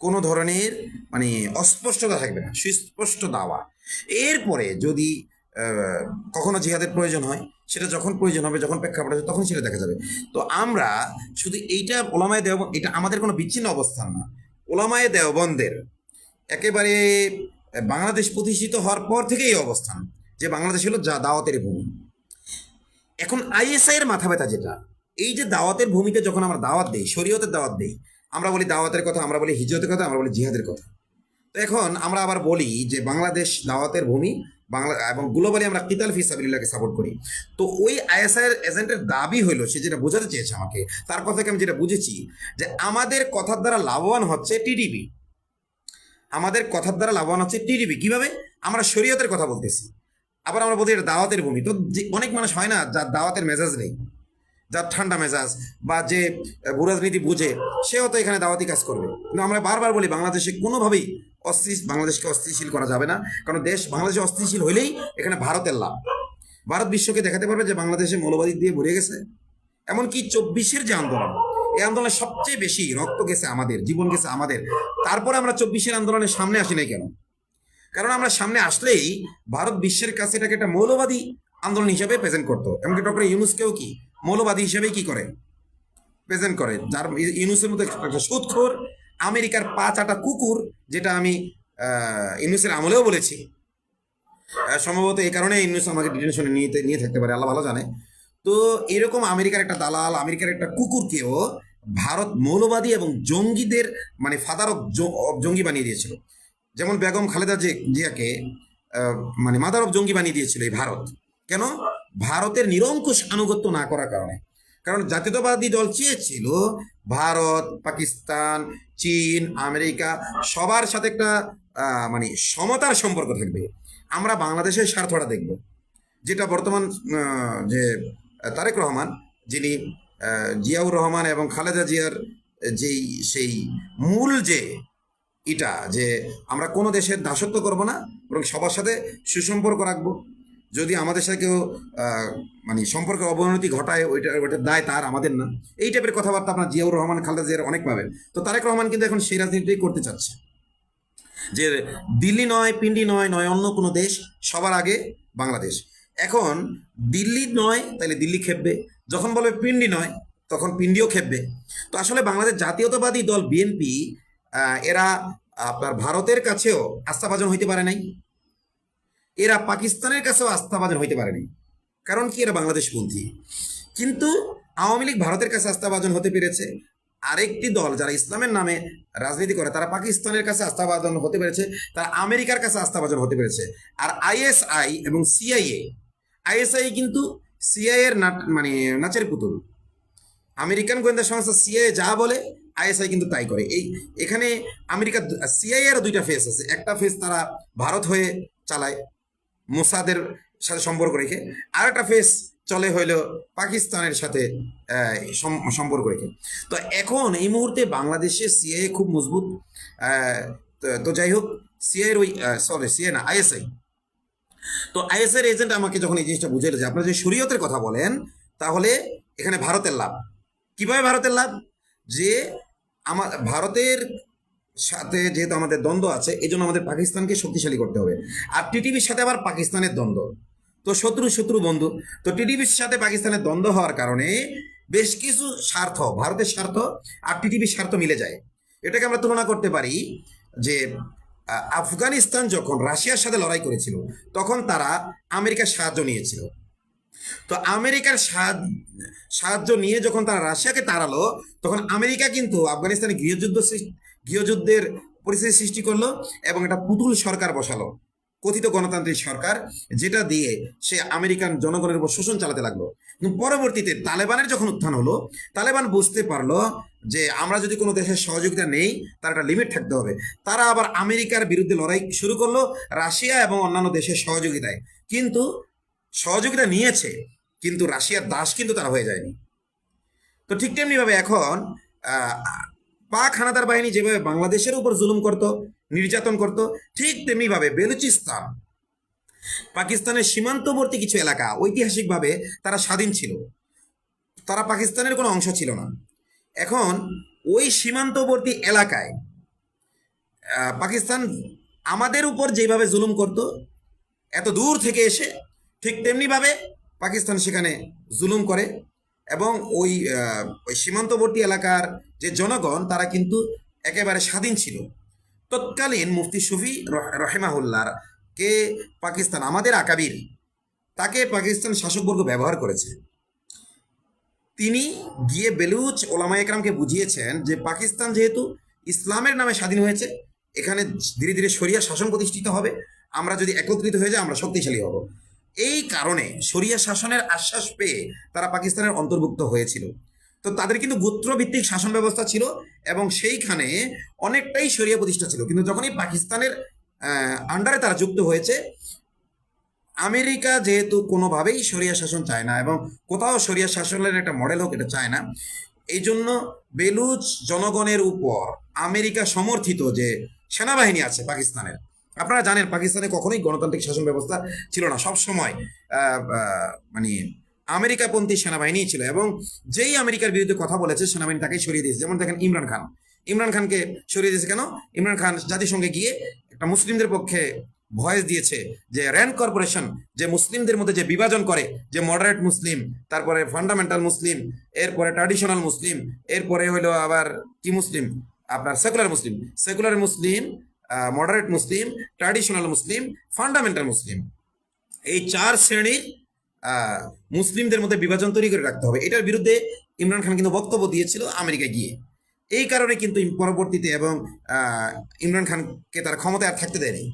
কোনো ধরনের মানে অস্পষ্টতা থাকবে না, সুস্পষ্ট দাওয়া। এরপরে যদি কখনো জিহাদের প্রয়োজন হয়, সেটা যখন প্রয়োজন হবে, যখন প্রেক্ষাপট হবে, তখন সেটা দেখা যাবে। তো আমরা শুধু এইটা ওলামায়ে দেওবন্দ, এটা আমাদের কোনো বিচ্ছিন্ন অবস্থান না। ওলামায়ে দেওবন্দের একেবারে বাংলাদেশ প্রতিষ্ঠিত হওয়ার পর থেকে এই অবস্থান, যে বাংলাদেশ হলো যা দাওয়াতের ভূমি। এখন আইএসআই এর মাথা ব্যথা যেটা, এই যে দাওয়াতের ভূমিতে যখন আমরা দাওয়াত দিই, শরীয়তের দাওয়াত দিই, আমরা বলি দাওয়াতের কথা, আমরা বলি হিজরতের কথা, আমরা বলি জিহাদের কথা। তো এখন আমরা আবার বলি যে বাংলাদেশ দাওয়াতের ভূমি, বাংলা এবং গ্লোবালি আমরা কিতাল ফি সাবিলিল্লাহকে সাপোর্ট করি। তো ওই আইএসআই এর এজেন্টের দাবি হইলো, সে যেটা বোঝাতে চেয়েছে আমাকে, তারপর থেকে আমি যেটা বুঝেছি যে আমাদের কথার দ্বারা লাভবান হচ্ছে টিডিপি, আমাদের কথার দ্বারা লাভবান হচ্ছে টিডিপি। কিভাবে? আমরা শরীয়তের কথা বলতেছি, আবার আমরা বলছি এটা দাওয়াতের ভূমি। তো অনেক মানুষ হয় না যার দাওয়াতের মেজাজ নেই, যার ঠান্ডা মেজাজ, বা যে ভূরাজনীতি বুঝে, সেও তো এখানে দাওয়াতি কাজ করবে। কিন্তু আমরা বারবার বলি বাংলাদেশে কোনোভাবেই বাংলাদেশকে অস্থিতিশীল করা যাবে না, কারণ বাংলাদেশে অস্থিতিশীল হইলেই এখানে ভারতের লাভ। ভারত বিশ্বকে দেখাতে পারবে যে বাংলাদেশে মৌলবাদী দিয়ে ভরে গেছে। এমনকি 24-এর যে আন্দোলন, এই আন্দোলনে সবচেয়ে বেশি রক্ত গেছে আমাদের, জীবন গেছে আমাদের। তারপরে আমরা 24-এর আন্দোলনের সামনে আসি নাই কেন? কারণ আমরা সামনে আসলেই ভারত বিশ্বের কাছে এটাকে একটা মৌলবাদী আন্দোলন হিসেবে প্রেজেন্ট করতো। এমনকি ডক্টর ইউনুসকেও কি মৌলবাদী হিসেবেই কি করে প্রেজেন্ট করে, যার ইউনুসের মধ্যে একটা সুদখোর আমেরিকার পা চাটা কুকুর, যেটা আমি ইউনুসের আমলেও বলেছি। সম্ভবত এই কারণে ইউনুস আমাকে ডিটেনশনে নিয়ে থাকতে পারে, আল্লাহ ভালো জানে। তো এরকম আমেরিকার একটা দালাল, আমেরিকার একটা কুকুরকেও ভারত মৌলবাদী এবং জঙ্গিদের মানে ফাদার অফ জঙ্গি বানিয়ে দিয়েছিল। যেমন বেগম খালেদা জিয়াকে মানে মাদার অফ জঙ্গি বানিয়ে দিয়েছিল এই ভারত। কেন? ভারতের নিরঙ্কুশ আনুগত্য না করার কারণে। কারণ জাতীয়তাবাদী দল চেয়েছিল ভারত, পাকিস্তান, চীন, আমেরিকা সবার সাথে একটা মানে সমতার সম্পর্ক থাকবে। আমরা বাংলাদেশের স্বার্থটা দেখব, যেটা বর্তমান যে তারেক রহমান, যিনি জিয়াউর রহমান এবং খালেদা জিয়ার যেই সেই মূল যে এটা, যে আমরা কোনো দেশের দাসত্ব করব না, বরং সবার সাথে সুসম্পর্ক রাখবো। যদি আমাদের সাথে কেউ মানে সম্পর্কের অবনতি ঘটায়, ওইটার দায় তার, আমাদের না। এই টাইপের কথাবার্তা আপনার জিয়াউর রহমান, খালেদা জিয়ার অনেক পাবেন। তো তারেক রহমান কিন্তু এখন সেই রাজনীতিটাই করতে চাচ্ছে, যে দিল্লি নয়, পিন্ডি নয়, অন্য কোনো দেশ, সবার আগে বাংলাদেশ। এখন দিল্লি নয়, তাইলে দিল্লি খেপবে, যখন বলবে পিন্ডি নয়, তখন পিন্ডিও খেপবে। তো আসলে বাংলাদেশ জাতীয়তাবাদী দল বিএনপি এরা আপনার ভারতের কাছেও আস্থাভাজন হইতে পারে নাই, এরা পাকিস্তানের কাছেও আস্থাভাজন হইতে পারে নাই। কারণ কি? এরা বাংলাদেশপন্থী। কিন্তু আওয়ামী লীগ ভারতের কাছে আস্থাভাজন হতে পেরেছে। আরেকটি দল যারা ইসলামের নামে রাজনীতি করে, তারা পাকিস্তানের কাছে আস্থাভাজন হতে পেরেছে, তারা আমেরিকার কাছে আস্থাভাজন হতে পেরেছে। আর আইএসআই এবং সিআইএ, আইএসআই কিন্তু সিআইএর মানে নাচের পুতুল। আমেরিকান গোয়েন্দা সংস্থা সিআইএ যা বলে, আইএসআই কিন্তু তাই করে। এখানে আমেরিকা সিআইএ এর দুইটা ফেস আছে। একটা ফেস তারা ভারত হয়ে চালায়, মোসাদের সাথে সম্পর্ক রেখে, আর একটা ফেস চলে হইল পাকিস্তানের সাথে সম্পর্ক রেখে। তো এখন এই মুহূর্তে বাংলাদেশে সিআইএ খুব মজবুত। তো যাই হোক, সিআইএর ওই সিআইএ না, আইএসআই। তো আইএসআই এর এজেন্ট আমাকে যখন এই জিনিসটা বুঝে যে আপনারা যে শরীয়তের কথা বলেন, তাহলে এখানে ভারতের লাভ। কিভাবে ভারতের লাভ? যে ভারতের সাথে যেহেতু আমাদের দ্বন্দ্ব আছে, এই জন্য আমাদের পাকিস্তানকে শক্তিশালী করতে হবে। আর টিটিভির সাথে আবার পাকিস্তানের দ্বন্দ্ব, তো শত্রু বন্ধু। তো টিটিভির সাথে পাকিস্তানের দ্বন্দ্ব হওয়ার কারণে বেশ কিছু স্বার্থ, ভারতের স্বার্থ আর টিটিভির স্বার্থ মিলে যায়। এটাকে আমরা তুলনা করতে পারি যে আফগানিস্তান যখন রাশিয়ার সাথে লড়াই করেছিল তখন তারা আমেরিকার সাহায্য নিয়েছিল। তো আমেরিকার সাহায্য নিয়ে যখন তারা রাশিয়াকে তাড়ালো, তখন আমেরিকা কিন্তু আফগানিস্তানে গৃহযুদ্ধের পরিস্থিতি সৃষ্টি করলো এবং একটা পুতুল সরকার বসালো, কথিত গণতান্ত্রিক সরকার, যেটা দিয়ে সে আমেরিকান জনগণের উপর শোষণ চালাতে লাগলো। কিন্তু পরবর্তীতে তালেবানের যখন উত্থান হলো, তালেবান বুঝতে পারলো যে আমরা যদি কোনো দেশের সহযোগিতা নেই তার একটা লিমিট থাকতে হবে। তারা আবার আমেরিকার বিরুদ্ধে লড়াই শুরু করলো রাশিয়া এবং অন্যান্য দেশের সহযোগিতায়। কিন্তু সহযোগিতা নিয়েছে, কিন্তু রাশিয়ার দাস কিন্তু তারা হয়ে যায়নি। তো ঠিক তেমনিভাবে এখন পাক হানাদার বাহিনী যেভাবে বাংলাদেশের উপর জুলুম করত, নির্যাতন করত, ঠিক তেমনিভাবে বেলুচিস্তান, পাকিস্তানের সীমান্তবর্তী কিছু এলাকা ঐতিহাসিকভাবে তারা স্বাধীন ছিল, তারা পাকিস্তানের কোনো অংশ ছিল না। এখন ওই সীমান্তবর্তী এলাকায় পাকিস্তান আমাদের উপর যেভাবে জুলুম করত এত দূর থেকে এসে, ঠিক তেমনিভাবে পাকিস্তান সেখানে জুলুম করে। এবং ওই সীমান্তবর্তী এলাকার যে জনগণ তারা কিন্তু একেবারে স্বাধীন ছিল। তৎকালীন মুফতি শফি রহেমাহুল্লাহ কে পাকিস্তান, আমাদের আকাবির, তাকে পাকিস্তান শাসকবর্গ ব্যবহার করেছে। তিনি গিয়ে বেলুচ ওলামা একরামকে বুঝিয়েছেন যে পাকিস্তান যেহেতু ইসলামের নামে স্বাধীন হয়েছে, এখানে ধীরে ধীরে শরিয়া শাসন প্রতিষ্ঠিত হবে, আমরা যদি একত্রিত হয়ে যাই আমরা শক্তিশালী হব। এই কারণে শরিয়া শাসনের আশ্বাস পেয়ে তারা পাকিস্তানের অন্তর্ভুক্ত হয়েছিল। তো তাদের কিন্তু গোত্রভিত্তিক শাসন ব্যবস্থা ছিল এবং সেইখানে অনেকটাই শরিয়া প্রতিষ্ঠা ছিল। কিন্তু যখনই পাকিস্তানের আন্ডারে তারা যুক্ত হয়েছে, আমেরিকা যেহেতু কোনোভাবেই শরিয়া শাসন চায় না এবং কোথাও শরিয়া শাসনের একটা মডেল হোক এটা চায় না, এই জন্য বেলুচ জনগণের উপর আমেরিকা সমর্থিত যে সেনাবাহিনী আছে পাকিস্তানের, আপনারা জানেন পাকিস্তানে কখনোই গণতান্ত্রিক শাসন ব্যবস্থা ছিল না, সব সময় মানে আমেরিকাপন্থী সেনাবাহিনী ছিল। এবং যেই আমেরিকার বিরুদ্ধে কথা বলেছে সেনাবাহিনী তাকেই সরিয়ে দিয়েছে। যেমন দেখেন ইমরান খানকে সরিয়ে দিয়েছে কেন? ইমরান খান জাতিসংঘে গিয়ে একটা মুসলিমদের পক্ষে ভয়েস দিয়েছে যে র্যান্ড কর্পোরেশন যে মুসলিমদের মধ্যে যে বিভাজন করে, যে মডারেট মুসলিম, তারপরে ফান্ডামেন্টাল মুসলিম, এরপরে ট্র্যাডিশনাল মুসলিম, এরপরে হলো আবার কি মুসলিম, আপনার সেকুলার মুসলিম, মডারেট মুসলিম, ট্র্যাডিশনাল মুসলিম, ফান্ডামেন্টাল মুসলিম, এই 4 শ্রেণীর মুসলিমদের মধ্যে বিভাজন তৈরি করে রাখতে হবে। এটার বিরুদ্ধে ইমরান খান কিন্তু বক্তব্য দিয়েছিল আমেরিকায় গিয়ে। এই কারণে কিন্তু পরবর্তীতে এবং ইমরান খানকে তারা ক্ষমতায় আর থাকতে দেয়নি।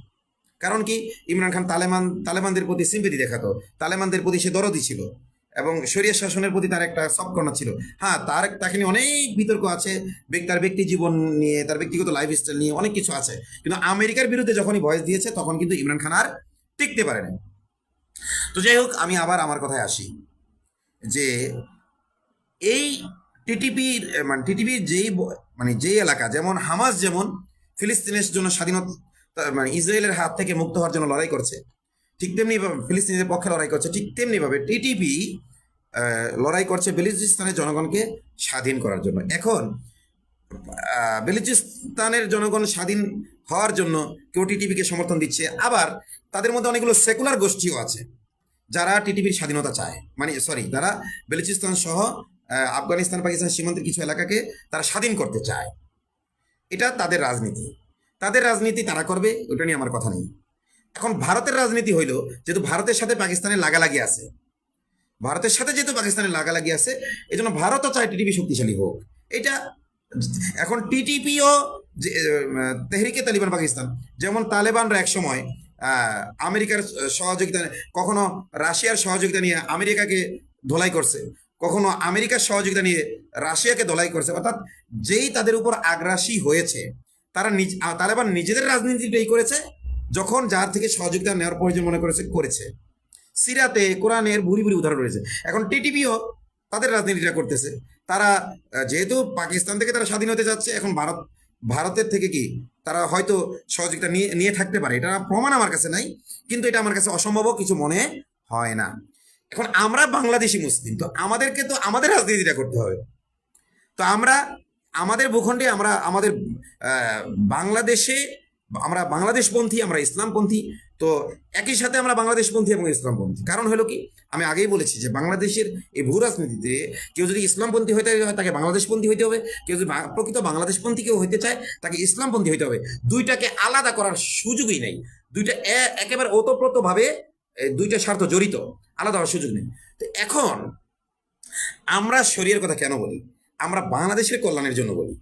কারণ কি, ইমরান খান তালেবানদের প্রতি সিম্পেথি দেখাতো, তালেবানদের প্রতি সে দরদি ছিল এবং শরিয়া শাসনের প্রতি তার একটা সফট কর্নার ছিল। হ্যাঁ, তাকে নিয়ে অনেক বিতর্ক আছে, তার ব্যক্তি জীবন নিয়ে, তার ব্যক্তিগত লাইফস্টাইল নিয়ে অনেক কিছু আছে। কিন্তু আমেরিকার বিরুদ্ধে যখনই ভয়েস দিয়েছে তখন কিন্তু ইমরান খান আর টিকতে পারেনি। তো যাই হোক, আমি আবার আমার কথায় আসি যে এই টিটিপির যেই এলাকা, যেমন হামাস যেমন ফিলিস্তিনের জন্য স্বাধীনতা ইসরায়েলের হাত থেকে মুক্ত হওয়ার জন্য লড়াই করছে, ঠিক তেমনি ফিলিস্তিনের পক্ষে লড়াই করছে, ঠিক তেমনিভাবে টিটিপি লড়াই করছে বেলুচিস্তানের জনগণকে স্বাধীন করার জন্য। এখন বেলুচিস্তানের জনগণ স্বাধীন হওয়ার জন্য কেউ টিটিপিকে সমর্থন দিচ্ছে, আবার তাদের মধ্যে অনেকগুলো সেকুলার গোষ্ঠীও আছে যারা টিটিপির স্বাধীনতা চায়, তারা বেলুচিস্তান সহ আফগানিস্তান পাকিস্তান সীমান্তের কিছু এলাকাকে তারা স্বাধীন করতে চায়। এটা তাদের রাজনীতি তারা করবে, ওটা নিয়ে আমার কথা নেই। এখন ভারতের রাজনীতি হইল, যেহেতু ভারতের সাথে পাকিস্তানের লাগালাগি আছে, এই জন্য ভারতও চায় টিটিপি শক্তিশালী হোক। এটা এখন টিটিপিও তেহরিকে তালিবান পাকিস্তান, যেমন তালেবানরা একসময় আমেরিকার সহযোগিতা, কখনো রাশিয়ার সহযোগিতা নিয়ে আমেরিকাকে ধোলাই করছে, কখনো আমেরিকার সহযোগিতা নিয়ে রাশিয়াকে ধোলাই করছে। অর্থাৎ যেই তাদের উপর আগ্রাসী হয়েছে, তালেবান নিজেদের রাজনীতিটাই করেছে, যখন যার থেকে সহযোগিতা নেওয়ার প্রয়োজন মনে করেছে। সিরাতে কোরআনের ভুরি উদাহরণ রয়েছে। এখন টিটিপিও তাদের রাজনীতিটা করতেছে। তারা যেহেতু পাকিস্তান থেকে তারা স্বাধীন হতে যাচ্ছে, এখন ভারতের থেকে কি তারা হয়তো সহযোগিতা নিয়ে থাকতে পারে, এটা প্রমাণ আমার কাছে নাই, কিন্তু এটা আমার কাছে অসম্ভব কিছু মনে হয় না। এখন আমরা বাংলাদেশি মুসলিম, তো আমাদেরকে তো আমাদের রাজনীতিটা করতে হবে। তো আমরা আমাদের ভূখণ্ডে, আমরা আমাদের বাংলাদেশে আমরা বাংলাদেশপন্থী, আমরা ইসলামপন্থী। তো একই সাথে আমরা বাংলাদেশপন্থী এবং ইসলামপন্থী। কারণ হলো কি, আমি আগেই বলেছি যে বাংলাদেশের এই ভূ রাজনীতিতে কেউ যদি ইসলামপন্থী হইতে হয় তাকে বাংলাদেশপন্থী হইতে হবে, কেউ যদি প্রকৃত বাংলাদেশপন্থী কেউ হইতে চায় তাকে ইসলামপন্থী হইতে হবে। দুইটাকে আলাদা করার সুযোগই নেই। দুইটা একেবারে ওতপ্রোতভাবে দুইটা স্বার্থ জড়িত, আলাদা হওয়ার সুযোগ নেই। তো এখন আমরা শরিয়ার কথা কেন বলি? আমরা বাংলাদেশের কল্যাণের জন্য বলি।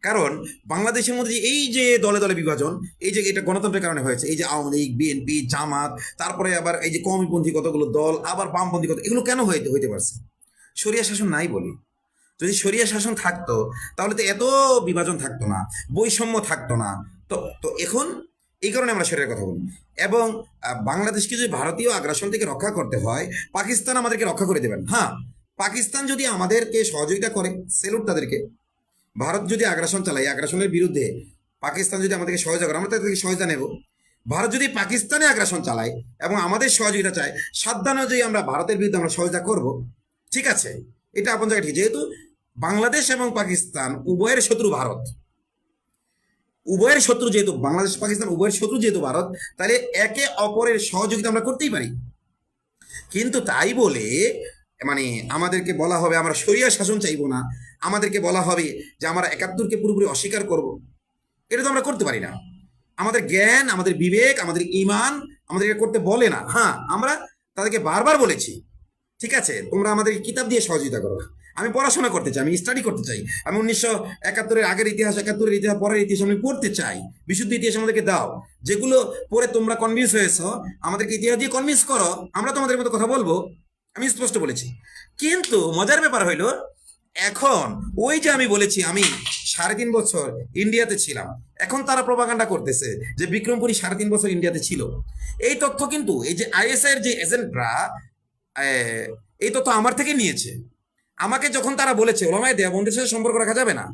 কারণ বাংলাদেশের মধ্যে এই যে দলে দলে বিভাজন, এই যে এটা গণতন্ত্রের কারণে হয়েছে, এই যে আওয়ামী লীগ, বিএনপি, জামাত, তারপরে আবার এই যে কমপন্থী কতগুলো দল, আবার বামপন্থী কত, এগুলো কেন হইতে পারছে? শরিয়া শাসন নাই বলি। যদি শরিয়া শাসন থাকতো তাহলে তো এত বিভাজন থাকতো না, বৈষম্য থাকতো না। তো তো এখন এই কারণে আমরা শরিয়ার কথা বলি। এবং বাংলাদেশকে যদি ভারতীয় আগ্রাসন থেকে রক্ষা করতে হয়, পাকিস্তান আমাদেরকে রক্ষা করে দেবেন। হ্যাঁ, পাকিস্তান যদি আমাদেরকে সহযোগিতা করে, সেলুট তাদেরকে। ভারত যদি আগ্রাসন চালায়, আগ্রাসনের বিরুদ্ধে পাকিস্তান যদি আমাদেরকে সহযোগিতা করে, আমরা তাদেরকে সহযোগিতা নেব। ভারত যদি পাকিস্তানে আগ্রাসন চালায় এবং আমাদের সহযোগিতা চায়, সাবধানে যদি আমরা ভারতের বিরুদ্ধে আমরা সহযোগিতা করব, ঠিক আছে, এটা আপন জায়গায় ঠিক। যেহেতু বাংলাদেশ এবং পাকিস্তান উভয়ের শত্রু ভারত, উভয়ের শত্রু যেহেতু বাংলাদেশ পাকিস্তান উভয়ের শত্রু যেহেতু ভারত, তাহলে একে অপরের সহযোগিতা আমরা করতেই পারি। কিন্তু তাই বলে মানে আমাদেরকে বলা হবে আমরা শরিয়া শাসন চাইবো না, আমাদেরকে বলা হবে যে আমরা ৭১-কে পুরোপুরি অস্বীকার করব, এটা তো আমরা করতে পারি না। আমাদের জ্ঞান, আমাদের বিবেক, আমাদের ঈমান আমাদেরকে করতে বলে না। হ্যাঁ, আমরা তাদেরকে বারবার বলেছি, ঠিক আছে, তোমরা আমাদেরকে কিতাব দিয়ে সহযোগিতা করো। আমি পড়াশোনা করতে চাই, আমি স্টাডি করতে চাই, আমি ১৯৭১-এর আগের ইতিহাস, ৭১-এর ইতিহাস, পরের ইতিহাস আমি পড়তে চাই। বিশুদ্ধ ইতিহাস আমাদেরকে দাও, যেগুলো পড়ে তোমরা কনভিন্স হয়েছ, আমাদেরকে ইতিহাস দিয়ে কনভিন্স করো, আমরা তোমাদের মতো কথা বলবো। আমি স্পষ্ট বলেছি। কিন্তু মজার ব্যাপার হইল, এখন ওই যে আমি বলেছি আমি ৩.৫ বছর ইন্ডিয়াতে ছিলাম, এখন তারা প্রপাগান্ডা করতেছে যে বিক্রমপুরী ৩.৫ বছর ইন্ডিয়াতে ছিল। এই তথ্য কিন্তু এই যে আইএসআই এর যে এজেন্টরা এই তথ্য আমার থেকে নিয়েছে। আমাকে যখন তারা বলেছে ওলামায়ে দেওবন্দের সাথে সম্পর্ক রাখা যাবে না,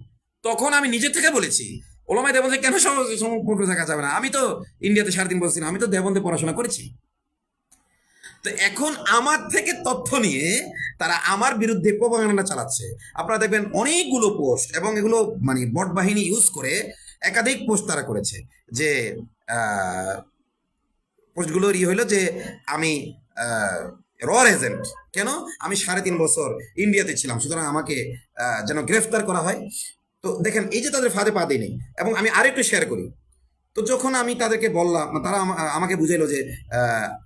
তখন আমি নিজে থেকে বলেছি ওলামায়ে দেওবন্দের কেন সম্পর্ক রাখা যাবে না? আমি তো ইন্ডিয়াতে ৩.৫ বছর ছিলাম, আমি তো দেওবন্দে পড়াশোনা করেছি। তো এখন আমার থেকে তথ্য নিয়ে তারা আমার বিরুদ্ধে প্রপাগান্ডা চালাচ্ছে। আপনারা দেখবেন অনেকগুলো পোস্ট, এবং এগুলো মানে বট বাহিনী ইউজ করে একাধিক পোস্ট তারা করেছে, যে পোস্টগুলোর হইলো যে আমি রর এজেন্ট। কেন? আমি ৩.৫ বছর ইন্ডিয়াতে ছিলাম, সুতরাং আমাকে যেন গ্রেফতার করা হয়। তো দেখেন, এই যে তাদের ফাঁদে পা দেয়নি। এবং আমি আরেকটু শেয়ার করি। তো যখন আমি তাদেরকে বললাম, তারা আমাকে বুঝাইলো যে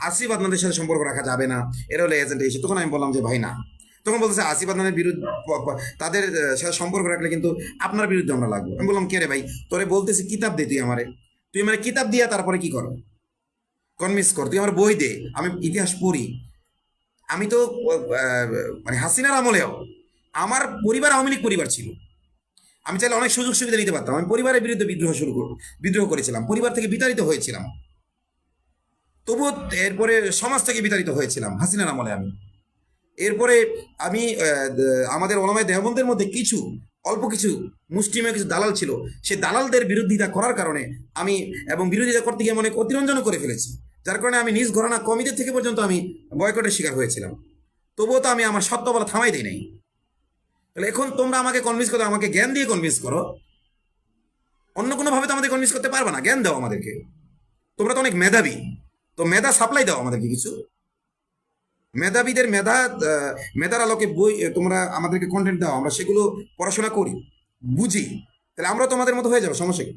আসিফ আদনানের সাথে সম্পর্ক রাখা যাবে না, এরা হলো এজেন্ট এসে। তখন আমি বললাম যে ভাই না। তখন বলতেছে আসিফ আদনানের বিরুদ্ধে তাদের সাথে সম্পর্ক রাখলে কিন্তু আপনার বিরুদ্ধে আমরা লাগবো। আমি বললাম কে রে ভাই, তোরে বলতেছি কিতাব দে, তুই আমার কিতাব দিয়া তারপরে কি করো, কনভিন্স কর, তুই আমার বই দে, আমি ইতিহাস পড়ি। আমি তো মানে হাসিনার আমলেও আমার পরিবার আওয়ামী লীগ পরিবার ছিল, আমি চাইলে অনেক সুযোগ সুবিধা নিতে পারতাম। আমি পরিবারের বিরুদ্ধে বিদ্রোহ করেছিলাম, পরিবার থেকে বিতাড়িত হয়েছিলাম, তবুও এরপরে সমাজ থেকে বিতাড়িত হয়েছিলাম হাসিনার আমলে। আমি এরপরে আমি আমাদের ওলামায়ে দেওবন্দের মধ্যে অল্প কিছু মুসলিমের কিছু দালাল ছিল, সেই দালালদের বিরোধিতা করার কারণে আমি, এবং বিরোধিতা করতে গিয়ে অনেক অতিরঞ্জনও করে ফেলেছি, যার কারণে আমি নিজ ঘরানা কমিদের থেকে পর্যন্ত আমি বয়কটের শিকার হয়েছিলাম। তবুও তো আমি আমার সত্য বলা থামাই দিই নাই। তাহলে এখন তোমরা আমাকে কনভিন্স করো, আমাকে জ্ঞান দিয়ে কনভিন্স করো, অন্য কোনোভাবে তো আমাদের কনভিন্স করতে পারবে না। জ্ঞান দাও আমাদেরকে, তোমরা তো অনেক মেধাবী, তো মেধা সাপ্লাই দাও আমাদেরকে কিছু। মেধাবীদের মেধার আলোকে বই তোমরা আমাদেরকে কন্টেন্ট দাও, আমরা সেগুলো পড়াশোনা করি, বুঝি, তাহলে আমরা তোমাদের মতো হয়ে যাবো। সমস্যা কি?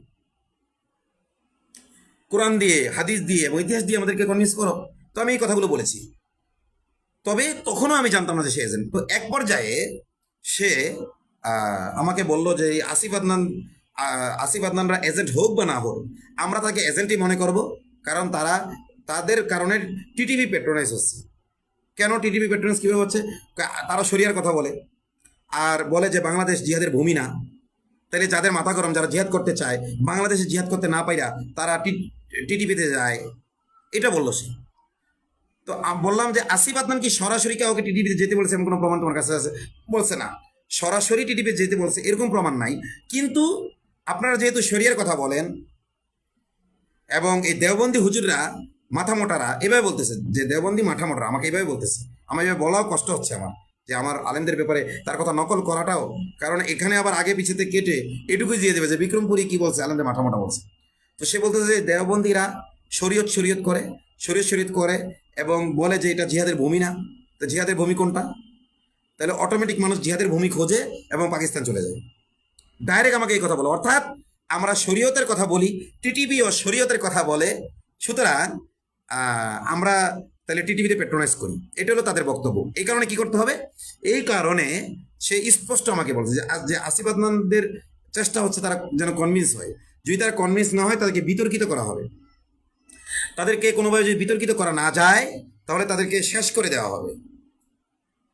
কোরআন দিয়ে, হাদিস দিয়ে এবং ইতিহাস দিয়ে আমাদেরকে কনভিন্স করো। তো আমি এই কথাগুলো বলেছি। তবে তখনও আমি জানতাম না যে সে এজেন্ট। তো এক পর্যায়ে সে আমাকে বলল যে আসিফ আদনানরা এজেন্ট হোক বা না হোক, আমরা তাকে এজেন্টই মনে করব, কারণ তাদের কারণে টিটিভি পেট্রোনাইজ হচ্ছে। কেন টিটিভি পেট্রোনাইজ কীভাবে হচ্ছে? তারা শরিয়ার কথা বলে, আর বলে যে বাংলাদেশ জিহাদের ভূমি না। তাহলে যাদের মাথা গরম, যারা জিহাদ করতে চায়, বাংলাদেশে জিহাদ করতে না পাইরা তারা টিটিভিতে যায়, এটা বললো সে। তো বললাম যে আসিফ আদনান কি সরাসরি কাউকে টিটিভিতে যেতে বলছে এমন কোনো প্রমাণ তোমার কাছে আছে? বলছে না, সরাসরি টিটিভিতে যেতে বলছে এরকম প্রমাণ নাই। কিন্তু আপনারা যেহেতু শরিয়ার কথা বলেন, এবং এই দেওবন্দি হুজুররা মাথা মোটারা এভাবে বলতেছে যে দেওবন্দি মাথা মোটারা আমাকে এভাবে বলতেছে, আমার এভাবে বলাও কষ্ট হচ্ছে আমার, যে আমার আলেমদের ব্যাপারে তার কথা নকল করাটাও, কারণ এখানে আবার আগে পিছেতে কেটে এটুকুই দিয়ে দেবে যে বিক্রমপুরী কি বলছে, আলেমদের মাথা মোটা বলছে। তো সে বলতেছে যে দেওবন্দিরা শরীয়ত শরীয়ত করে, শরীয়ত শরীয়ত করে এবং বলে যে এটা জিহাদের ভূমি না। তো জিহাদের ভূমি কোনটা? তাহলে অটোমেটিক মানুষ জিহাদের ভূমি খোঁজে এবং পাকিস্তান চলে যায়। ডাইরেক্ট আমাকে এই কথা বলো, অর্থাৎ আমরা শরীয়তের কথা বলি, টিটিভিও শরীয়তের কথা বলে, সুতরাং আমরা তাহলে টিটিভিতে পেট্রোনাইজ করি। এটা হলো তাদের বক্তব্য। এই কারণে কি করতে হবে? এই কারণে সে স্পষ্ট আমাকে বলছে যে আসিফ আদনানদের চেষ্টা হচ্ছে তারা যেন কনভিন্স হয়। যদি তারা কনভিন্স না হয় তাদেরকে বিতর্কিত করা হবে। তাদেরকে কোনোভাবে যদি বিতর্কিত করা না যায় তাহলে তাদেরকে শেষ করে দেওয়া হবে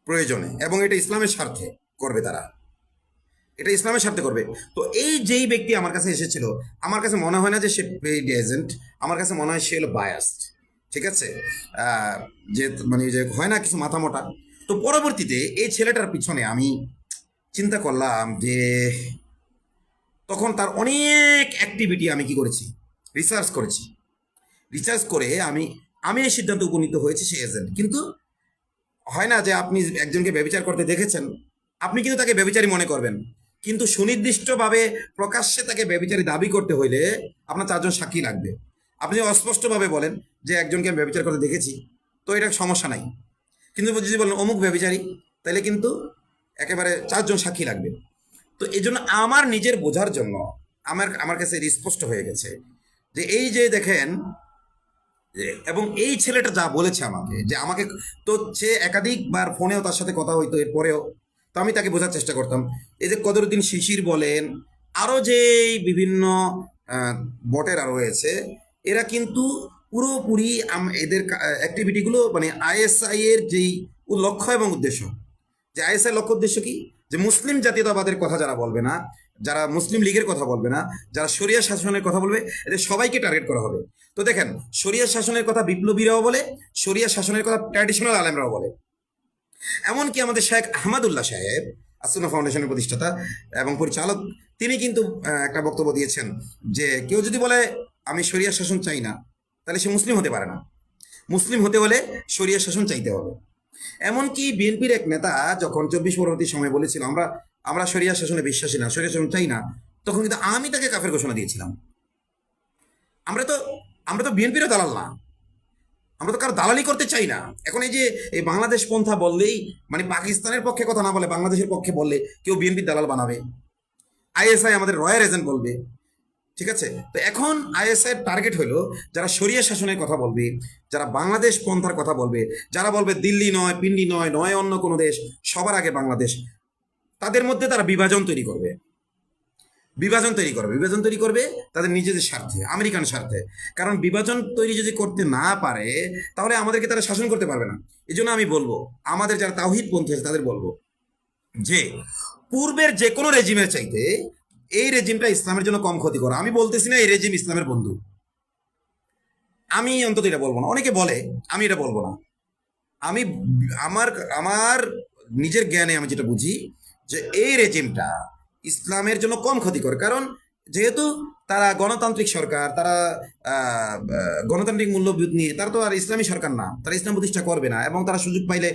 প্রয়োজনে, এবং এটা ইসলামের স্বার্থে করবে তারা, এটা ইসলামের স্বার্থে করবে। তো এই যেই ব্যক্তি আমার কাছে এসেছিল, আমার কাছে মনে হয় না যে সে পেইড এজেন্ট, আমার কাছে মনে হয় সে হলো বায়াসড। ঠিক আছে, যে মানে যে হয় না কিছু মাথা মোটা। তো পরবর্তীতে এই ছেলেটার পিছনে আমি চিন্তা করলাম যে তখন তার অনেক অ্যাক্টিভিটি আমি কি করেছি, রিসার্চ করেছি। রিসার্চ করে আমি আমি এই সিদ্ধান্ত উপনীত হয়েছি সে এজেন্ট। কিন্তু হয় না যে আপনি একজনকে ব্যভিচার করতে দেখেছেন, আপনি কিন্তু তাকে ব্যভিচারী মনে করবেন, কিন্তু সুনির্দিষ্টভাবে প্রকাশ্যে তাকে ব্যভিচারী দাবি করতে হইলে আপনার 4জন সাক্ষী লাগবে। আপনি অস্পষ্টভাবে বলেন যে একজনকে আমি ব্যভিচার করতে দেখেছি, তো এটা সমস্যা নাই। কিন্তু যদি বলেন অমুক ব্যভিচারী, তাহলে কিন্তু একেবারে 4জন সাক্ষী লাগবে। তো এই জন্য আমার নিজের বোঝার জন্য আমার আমার কাছে স্পষ্ট হয়ে গেছে যে এই যে দেখেন, এবং এই ছেলেটা যা বলেছে আমাকে, যে আমাকে তো সে একাধিকবার ফোনেও তার সাথে কথা হইতো এরপরেও, তো আমি তাকে বোঝার চেষ্টা করতাম। এই যে কদরুদ্দিন শিশির বলেন, আরও যে বিভিন্ন বটেরা রয়েছে, এরা কিন্তু পুরোপুরি এদের অ্যাক্টিভিটিগুলো মানে আইএসআই এর যেই লক্ষ্য এবং উদ্দেশ্য, যে আইএসআই লক্ষ্য উদ্দেশ্য কি, যে মুসলিম জাতীয়তাবাদের কথা যারা বলবে না, যারা মুসলিম লীগের কথা বলবে না, যারা শরিয়া শাসনের কথা বলবে, এদের সবাইকে টার্গেট করা হবে। তো দেখেন, শরিয়া শাসনের কথা বিপ্লবীরাও বলে, শরিয়া শাসনের কথা ট্র্যাডিশনাল আলেমরাও বলে। এমনকি আমাদের শেখ আহমদুল্লাহ সাহেব, আসুন্না ফাউন্ডেশনের প্রতিষ্ঠাতা এবং পরিচালক, তিনি কিন্তু একটা বক্তব্য দিয়েছেন যে কেউ যদি বলে আমি শরিয়া শাসন চাই না, তাহলে সে মুসলিম হতে পারে না। মুসলিম হতে হলে শরিয়া শাসন চাইতে হবে। এমনকি বিএনপির এক নেতা যখন 24 পরবর্তী সময় বলেছিল আমরা আমরা শরিয়া শাসনে বিশ্বাসী না, শরিয়া শাসন চাই না, তখন কিন্তু আমি তাকে কাফের ঘোষণা দিয়েছিলাম। আমরা তো আমরা তো বিএনপিরও দালাল না, আমরা তো কারো দালালি করতে চাই না। এখন এই যে এই বাংলাদেশ পন্থা বললেই মানে পাকিস্তানের পক্ষে কথা না বলে বাংলাদেশের পক্ষে বললে কেউ বিএনপির দালাল বানাবে, আইএসআই আমাদের রয়্যাল এজেন্ট বলবে। ঠিক আছে, তো এখন আইএসআই এর টার্গেট হলো যারা শরিয়া শাসনের কথা বলবে, যারা বাংলাদেশ পন্থার কথা বলবে, যারা বলবে দিল্লি নয়, পিন্ডি নয়, নয় অন্য কোনো দেশ, সবার আগে বাংলাদেশ, তাদের মধ্যে তারা বিভাজন তৈরি করবে। বিভাজন তৈরি করবে তাদের নিজেদের স্বার্থে, আমেরিকান স্বার্থে। কারণ বিভাজন তৈরি যদি করতে না পারে তাহলে আমাদেরকে তারা শাসন করতে পারবে না। এই জন্য আমি বলবো, আমাদের যারা তাওহীদপন্থী আছে তাদের বলবো যে পূর্বের যে কোনো রেজিমের চাইতে এই রেজিমটা ইসলামের জন্য কম ক্ষতিকর। আমি বলতেছি না এই রেজিম ইসলামের বন্ধু, আমি অন্তত এটা বলবো না। অনেকে বলে, আমি এটা বলবো না। আমি আমার আমার নিজের জ্ঞানে আমি যেটা বুঝি যে এই রেজিমটা ইসলামের জন্য কম ক্ষতিকর। কারণ যেহেতু তারা গণতান্ত্রিক সরকার, তারা গণতান্ত্রিক মূল্যবোধ নিয়ে, তারা তো আর ইসলামী সরকার না, তারা ইসলাম প্রতিষ্ঠা করবে না। এবং তারা সুযোগ পাইলে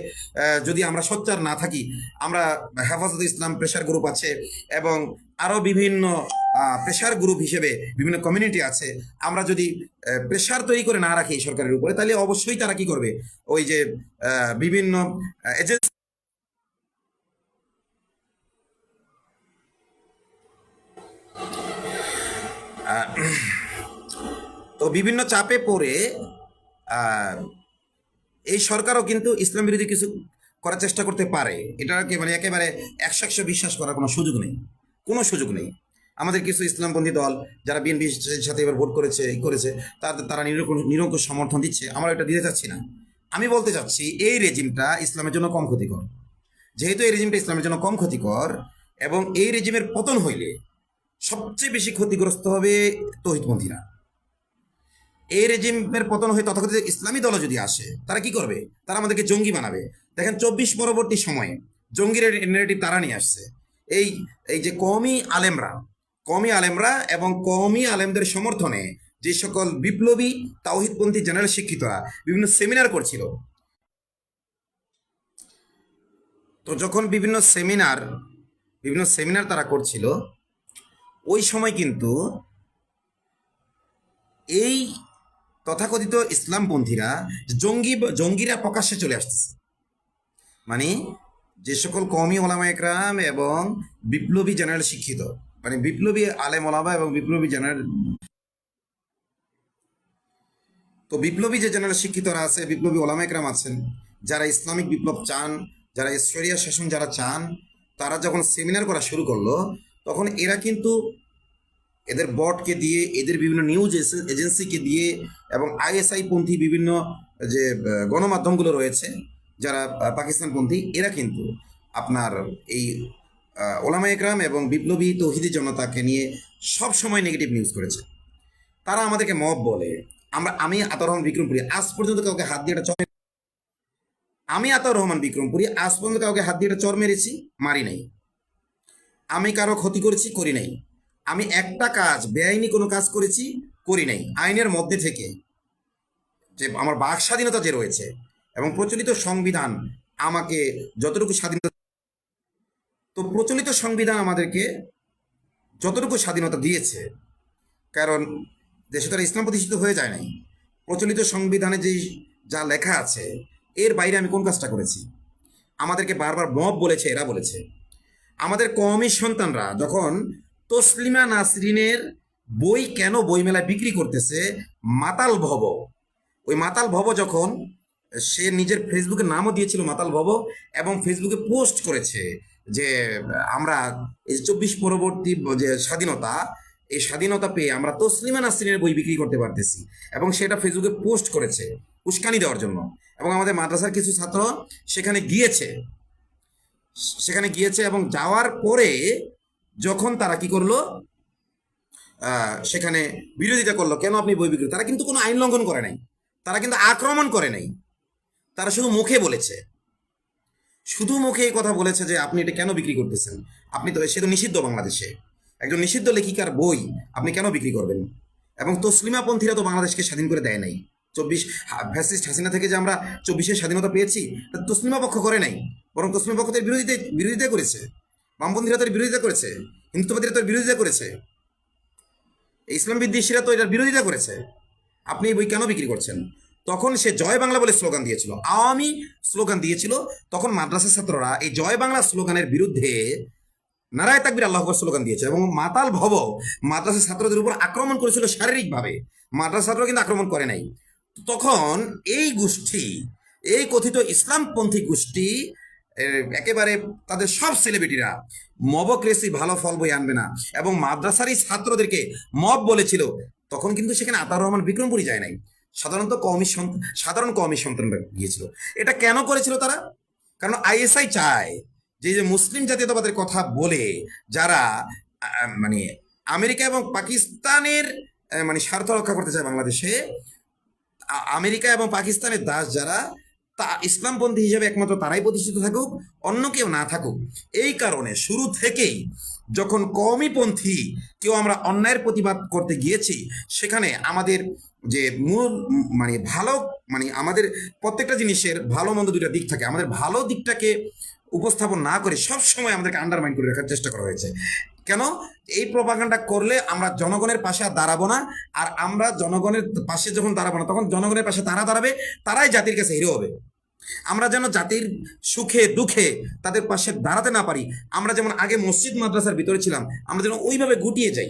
যদি আমরা সোচ্চার না থাকি, আমরা হেফাজত ইসলাম প্রেশার গ্রুপ আছে এবং আরও বিভিন্ন প্রেশার গ্রুপ হিসেবে বিভিন্ন কমিউনিটি আছে, আমরা যদি প্রেশার তৈরি করে না রাখি সরকারের উপরে, তাহলে অবশ্যই তারা কি করবে, ওই যে বিভিন্ন এজেন্সি, তো বিভিন্ন চাপে পড়ে এই সরকারও কিন্তু ইসলাম বিরোধী কিছু করার চেষ্টা করতে পারে। এটাকে মানে একেবারে 100% বিশ্বাস করার কোনো সুযোগ নেই, কোনো সুযোগ নেই। আমাদের কিছু ইসলামপন্থী দল যারা বিএনপির সাথে এবার ভোট করেছে করেছে, তারা নিরঙ্কুশ সমর্থন দিচ্ছে, আমরা এটা দিতে চাচ্ছি না। আমি বলতে চাচ্ছি এই রেজিমটা ইসলামের জন্য কম ক্ষতিকর। যেহেতু এই রেজিমটা ইসলামের জন্য কম ক্ষতিকর এবং এই রেজিমের পতন হইলে সবচেয়ে বেশি ক্ষতিগ্রস্ত হবে তৌহিদপন্থীরা। এই রেজিমের পতন হয়ে তথাকথিত ইসলামী দল যদি আসে, তারা কি করবে? তারা আমাদেরকে জঙ্গি বানাবে। দেখেন 24 পরবর্তী সময়ে জঙ্গির নেগেটিভ তারা নিয়ে আসছে। এই এই যে কওমি আলেমরা এবং কওমি আলেমদের সমর্থনে যে সকল বিপ্লবী তাওহিদপন্থী জেনারেল শিক্ষিতরা বিভিন্ন সেমিনার করছিল, তো যখন বিভিন্ন সেমিনার তারা করছিল, ওই সময় কিন্তু এই তথাকথিত ইসলামপন্থীরা জঙ্গিরা প্রকাশ্যে চলে আসতেছে। মানে যে সকল কওমি ওলামা একরাম এবং বিপ্লবী জেনারেল শিক্ষিত, মানে বিপ্লবী আলেম ওলামা এবং বিপ্লবী জেনারেল, তো বিপ্লবী যে জেনারেল শিক্ষিতরা আছে, বিপ্লবী ওলামা একরাম আছেন, যারা ইসলামিক বিপ্লব চান, যারা শরিয়া শাসন যারা চান, তারা যখন সেমিনার করা শুরু করলো, তখন এরা কিন্তু এদের বটকে দিয়ে, এদের বিভিন্ন নিউজ এজেন্সিকে দিয়ে এবং আইএসআই পন্থী বিভিন্ন যে গণমাধ্যমগুলো রয়েছে যারা পাকিস্তানপন্থী, এরা কিন্তু আপনার এই ওলামা একরাম এবং বিপ্লবী তৌহিদি জনতাকে নিয়ে সব সময় নেগেটিভ নিউজ করেছে। তারা আমাদেরকে মব বলে। আমি আতাউর রহমান বিক্রমপুরী আজ পর্যন্ত কাউকে হাত দিয়ে আমি আতাউর রহমান বিক্রমপুরী আজ পর্যন্ত কাউকে হাত দিয়ে চর মেরেছি? মারি নাই। আমি কারো ক্ষতি করেছি? করি নাই। আমি একটা কাজ, বেআইনি কোনো কাজ করেছি? করি নাই। আইনের মধ্যে থেকে যে আমার বাক স্বাধীনতা যে রয়েছে এবং প্রচলিত সংবিধান আমাকে যতটুকু স্বাধীনতা, তো প্রচলিত সংবিধান আমাদেরকে যতটুকু স্বাধীনতা দিয়েছে, কারণ দেশে তারা ইসলাম প্রতিষ্ঠিত হয়ে যায় নাই, প্রচলিত সংবিধানে যেই যা লেখা আছে এর বাইরে আমি কোন কাজটা করেছি? আমাদেরকে বারবার মব বলেছে, এরা বলেছে। আমাদের কওমি সন্তানরা যখন তসলিমা নাসরিনের বই কেন বইমেলায় বিক্রি করতেছে, মাতাল ভব, ওই মাতাল ভব যখন সে নিজের ফেসবুকে নামও দিয়েছিল মাতাল ভব, এবং ফেসবুকে পোস্ট করেছে যে আমরা এই 24 পরবর্তী যে স্বাধীনতা, এই স্বাধীনতা পেয়ে আমরা তসলিমা নাসরিনের বই বিক্রি করতে পারতেছি, এবং সেটা ফেসবুকে পোস্ট করেছে উস্কানি দেওয়ার জন্য। এবং আমাদের মাদ্রাসার কিছু ছাত্র সেখানে গিয়েছে এবং যাওয়ার পরে যখন তারা কি করলো, সেখানে বিরোধিতা করলো, কেন আপনি বই বিক্রি, তারা কিন্তু কোনো আইন লঙ্ঘন করে নাই, তারা কিন্তু আক্রমণ করে নাই, তারা শুধু মুখে বলেছে, শুধু মুখে এই কথা বলেছে যে আপনি এটা কেন বিক্রি করতেছেন, আপনি তো, সে তো নিষিদ্ধ বাংলাদেশে, একজন নিষিদ্ধ লেখিকার বই আপনি কেন বিক্রি করবেন? এবং তসলিমাপন্থীরা তো বাংলাদেশকে স্বাধীন করে দেয় নাই। ফ্যাসিস্ট হাসিনা থেকে যে আমরা 24-এর স্বাধীনতা পেয়েছি, তসলিমা পক্ষ করে নাই, বরং তসলিমা পক্ষ তার বিরোধিতা করেছে, বামপন্থীরা তার বিরোধিতা করেছে, হিন্দুত্ববাদীরা তার বিরোধিতা করেছে, ইসলাম বিদ্বেষীরা তো এটার বিরোধিতা করেছে। আপনি এই বই কেন বিক্রি করছেন? তখন সে জয় বাংলা বলে স্লোগান দিয়েছিল, আওয়ামী স্লোগান দিয়েছিল। তখন মাদ্রাসার ছাত্ররা এই জয় বাংলা স্লোগানের বিরুদ্ধে নারায় তাকবীর আল্লাহু আকবার স্লোগান দিয়েছে, এবং মাতাল ভব মাদ্রাসার ছাত্রদের উপর আক্রমণ করেছিল শারীরিকভাবে। মাদ্রাসা ছাত্র কিন্তু আক্রমণ করে নাই। তখন এই গোষ্ঠী, এই কথিত ইসলামপন্থী গোষ্ঠী, একেবারে তাদের সব সেলিব্রিটিরা মবক্রেসি ভালো ফল বই আনবে না এবং মাদ্রাসারই ছাত্রদেরকে মব বলেছিল। তখন কিন্তু সেখানে আতাউর রহমান বিক্রমপুরী যায় নাই, সাধারণ কওমি সন্তানরা গিয়েছিল। এটা কেন করেছিল তারা? কারণ আইএসআই চায় যে মুসলিম জাতীয়তাবাদের কথা বলে যারা মানে আমেরিকা এবং পাকিস্তানের মানে স্বার্থ রক্ষা করতে চায় বাংলাদেশে, আমেরিকা এবং পাকিস্তানের দাস যারা, তা ইসলামপন্থী হিসেবে একমাত্র তারাই প্রতিষ্ঠিত থাকুক, অন্য কেউ না থাকুক। এই কারণে শুরু থেকেই যখন কওমিপন্থী কেউ আমরা অন্যায়ের প্রতিবাদ করতে গিয়েছি, সেখানে আমাদের যে মূল মানে ভালো, মানে আমাদের প্রত্যেকটা জিনিসের ভালো মন্দ দুইটা দিক থাকে, আমাদের ভালো দিকটাকে উপস্থাপন না করে সব সময় আমাদেরকে আন্ডারমাইন করে রাখার চেষ্টা করা হয়েছে। কেন? এই প্রপাগান্ডা করলে আমরা জনগণের পাশে আর দাঁড়াবো না, আর আমরা জনগণের পাশে যখন দাঁড়াবো না, তখন জনগণের পাশে তারা দাঁড়াবে, তারাই জাতির কাছে হিরো হবে। আমরা যেন জাতির সুখে দুঃখে তাদের পাশে দাঁড়াতে না পারি, আমরা যেমন আগে মসজিদ মাদ্রাসার ভিতরে ছিলাম, আমরা যেন ওইভাবে গুটিয়ে যাই।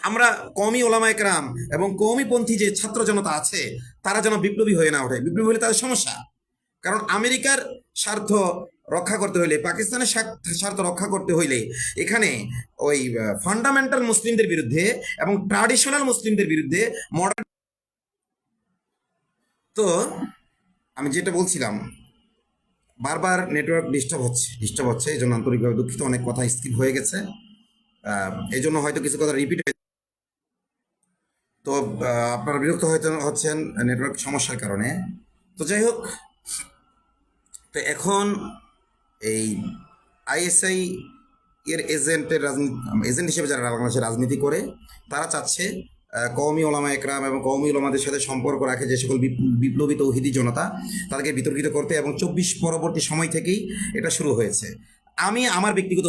আমরা কওমি ওলামা একরাম এবং কওমিপন্থী যে ছাত্র জনতা আছে, তারা যেন বিপ্লবী হয়ে না ওঠে। বিপ্লবী হলে তাদের সমস্যা, কারণ আমেরিকার স্বার্থ রক্ষা করতে হইলে, পাকিস্তানের স্বার্থ রক্ষা করতে হইলে এখানে ওই ফান্ডামেন্টাল মুসলিমদের বিরুদ্ধে এবং ট্রাডিশনাল মুসলিমদের বিরুদ্ধে মডার্ন। তো আমি যেটা বলছিলাম, বারবার নেটওয়ার্ক ডিস্টার্ব হচ্ছে, এই জন্য আন্তরিকভাবে দুঃখিত, অনেক কথা স্কিপ হয়ে গেছে, এই জন্য হয়তো কিছু কথা রিপিট। তো আপনারা বিরক্ত হচ্ছেন নেটওয়ার্ক সমস্যার কারণে। তো যাই হোক, তো এখন এই আইএসআই এর এজেন্ট হিসেবে যারা বাংলাদেশে রাজনীতি করে, তারা চাচ্ছে কওমি ওলামা একরাম এবং কওমি ওলামাদের সাথে সম্পর্ক রাখে যে সকল বিপ্লবী তৌহিদি জনতা, তাদেরকে বিতর্কিত করতে, এবং 24 পরবর্তী সময় থেকেই এটা শুরু হয়েছে। আমি আমার ব্যক্তিগত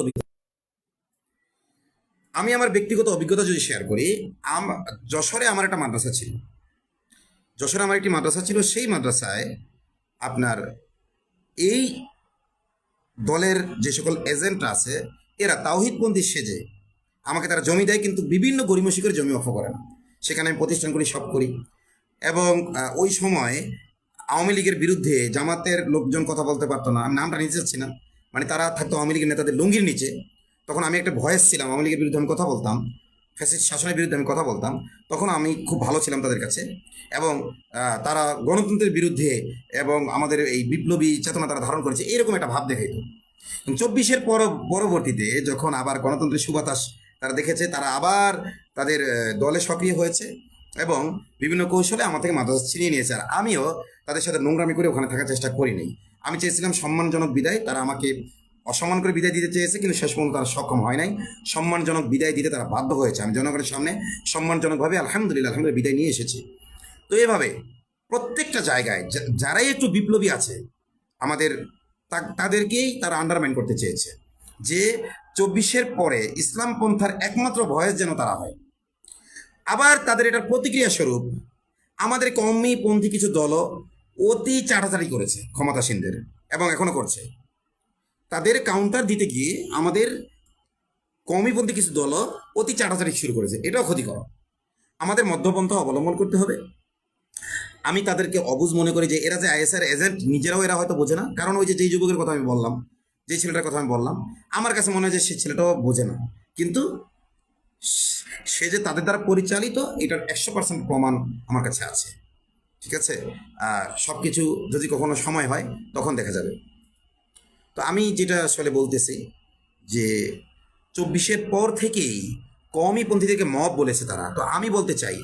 আমি আমার ব্যক্তিগত অভিজ্ঞতা যদি শেয়ার করি, যশোরে আমার একটা মাদ্রাসা ছিল। যশোরে আমার একটি মাদ্রাসা ছিল। সেই মাদ্রাসায় আপনার এই দলের যে সকল এজেন্টরা আছে, এরা তাওহিদপন্থী সেজে আমাকে তারা জমি দেয়, কিন্তু বিভিন্ন গরিমসি করে জমি অফ করে না। সেখানে আমি প্রতিষ্ঠান করি, সব করি। এবং ওই সময় আওয়ামী লীগের বিরুদ্ধে জামাতের লোকজন কথা বলতে পারতো না। আমি নামটা নিতে চাচ্ছি না, মানে তারা থাকতো আওয়ামী লীগের নেতাদের লুঙ্গির নিচে। তখন আমি একটা ভয়েস ছিলাম, আওয়ামী লীগের বিরুদ্ধে আমি কথা বলতাম, ফ্যাসিস্ট শাসনের বিরুদ্ধে আমি কথা বলতাম। তখন আমি খুব ভালো ছিলাম তাদের কাছে। এবং তারা গণতন্ত্রের বিরুদ্ধে এবং আমাদের এই বিপ্লবী চেতনা তারা ধারণ করেছে, এরকম একটা ভাব দেখাইতো। 24-এর পরবর্তীতে যখন আবার গণতন্ত্রের সুবাতাস তারা দেখেছে, তারা আবার তাদের দলে সক্রিয় হয়েছে এবং বিভিন্ন কৌশলে আমার থেকে মাদ্রাসা ছিনিয়ে নিয়েছে। আর আমিও তাদের সাথে নোংরামি করে ওখানে থাকার চেষ্টা করিনি। আমি চেয়েছিলাম সম্মানজনক বিদায়। তারা আমাকে অসম্মান করে বিদায় দিতে চেয়েছে, কিন্তু শেষ পর্যন্ত তারা সক্ষম হয় নাই। সম্মানজনক বিদায় দিতে তারা বাধ্য হয়েছে। আমি জনগণের সামনে সম্মানজনকভাবে আলহামদুলিল্লাহ বিদায় নিয়ে এসেছি। তো এভাবে প্রত্যেকটা জায়গায় যারাই একটু বিপ্লবী আছে আমাদের, তাদেরকেই তারা আন্ডারমাইন করতে চেয়েছে, যে 24-এর পরে ইসলাম পন্থার একমাত্র ভয়েস যেন তারা হয়। আবার তাদের এটার প্রতিক্রিয়া স্বরূপ আমাদের কওমিপন্থী কিছু দলও অতি চাটাচাটি করেছে ক্ষমতাসীনদের, এবং এখনো করছে। তাদের কাউন্টার দিতে গিয়ে আমাদের কওমিপন্থী কিছু দলও অতি চাটাচাটি শুরু করেছে। এটাও ক্ষতিকর। আমাদের মধ্যপন্থা অবলম্বন করতে হবে। আমি তাদেরকে অবুঝ মনে করি যে এরা যে আইএসআর এজেন্ট, নিজেরাও এরা হয়তো বোঝে না। কারণ ওই যে যেই যুবকের কথা আমি বললাম, যে ছেলেটার কথা আমি বললাম, আমার কাছে মনে হয় যে সে ছেলেটাও বোঝে না, কিন্তু সে যে তাদের দ্বারা পরিচালিত, এটার 100% প্রমাণ আমার কাছে আছে। ঠিক আছে, সব কিছু যদি কখনো সময় হয় তখন দেখা যাবে। তো আমি যেটা আসলে বলতেছি যে 24-এর পর থেকেই কওমিপন্থীদেরকে মব বলেছে তারা। তো আমি বলতে চাই,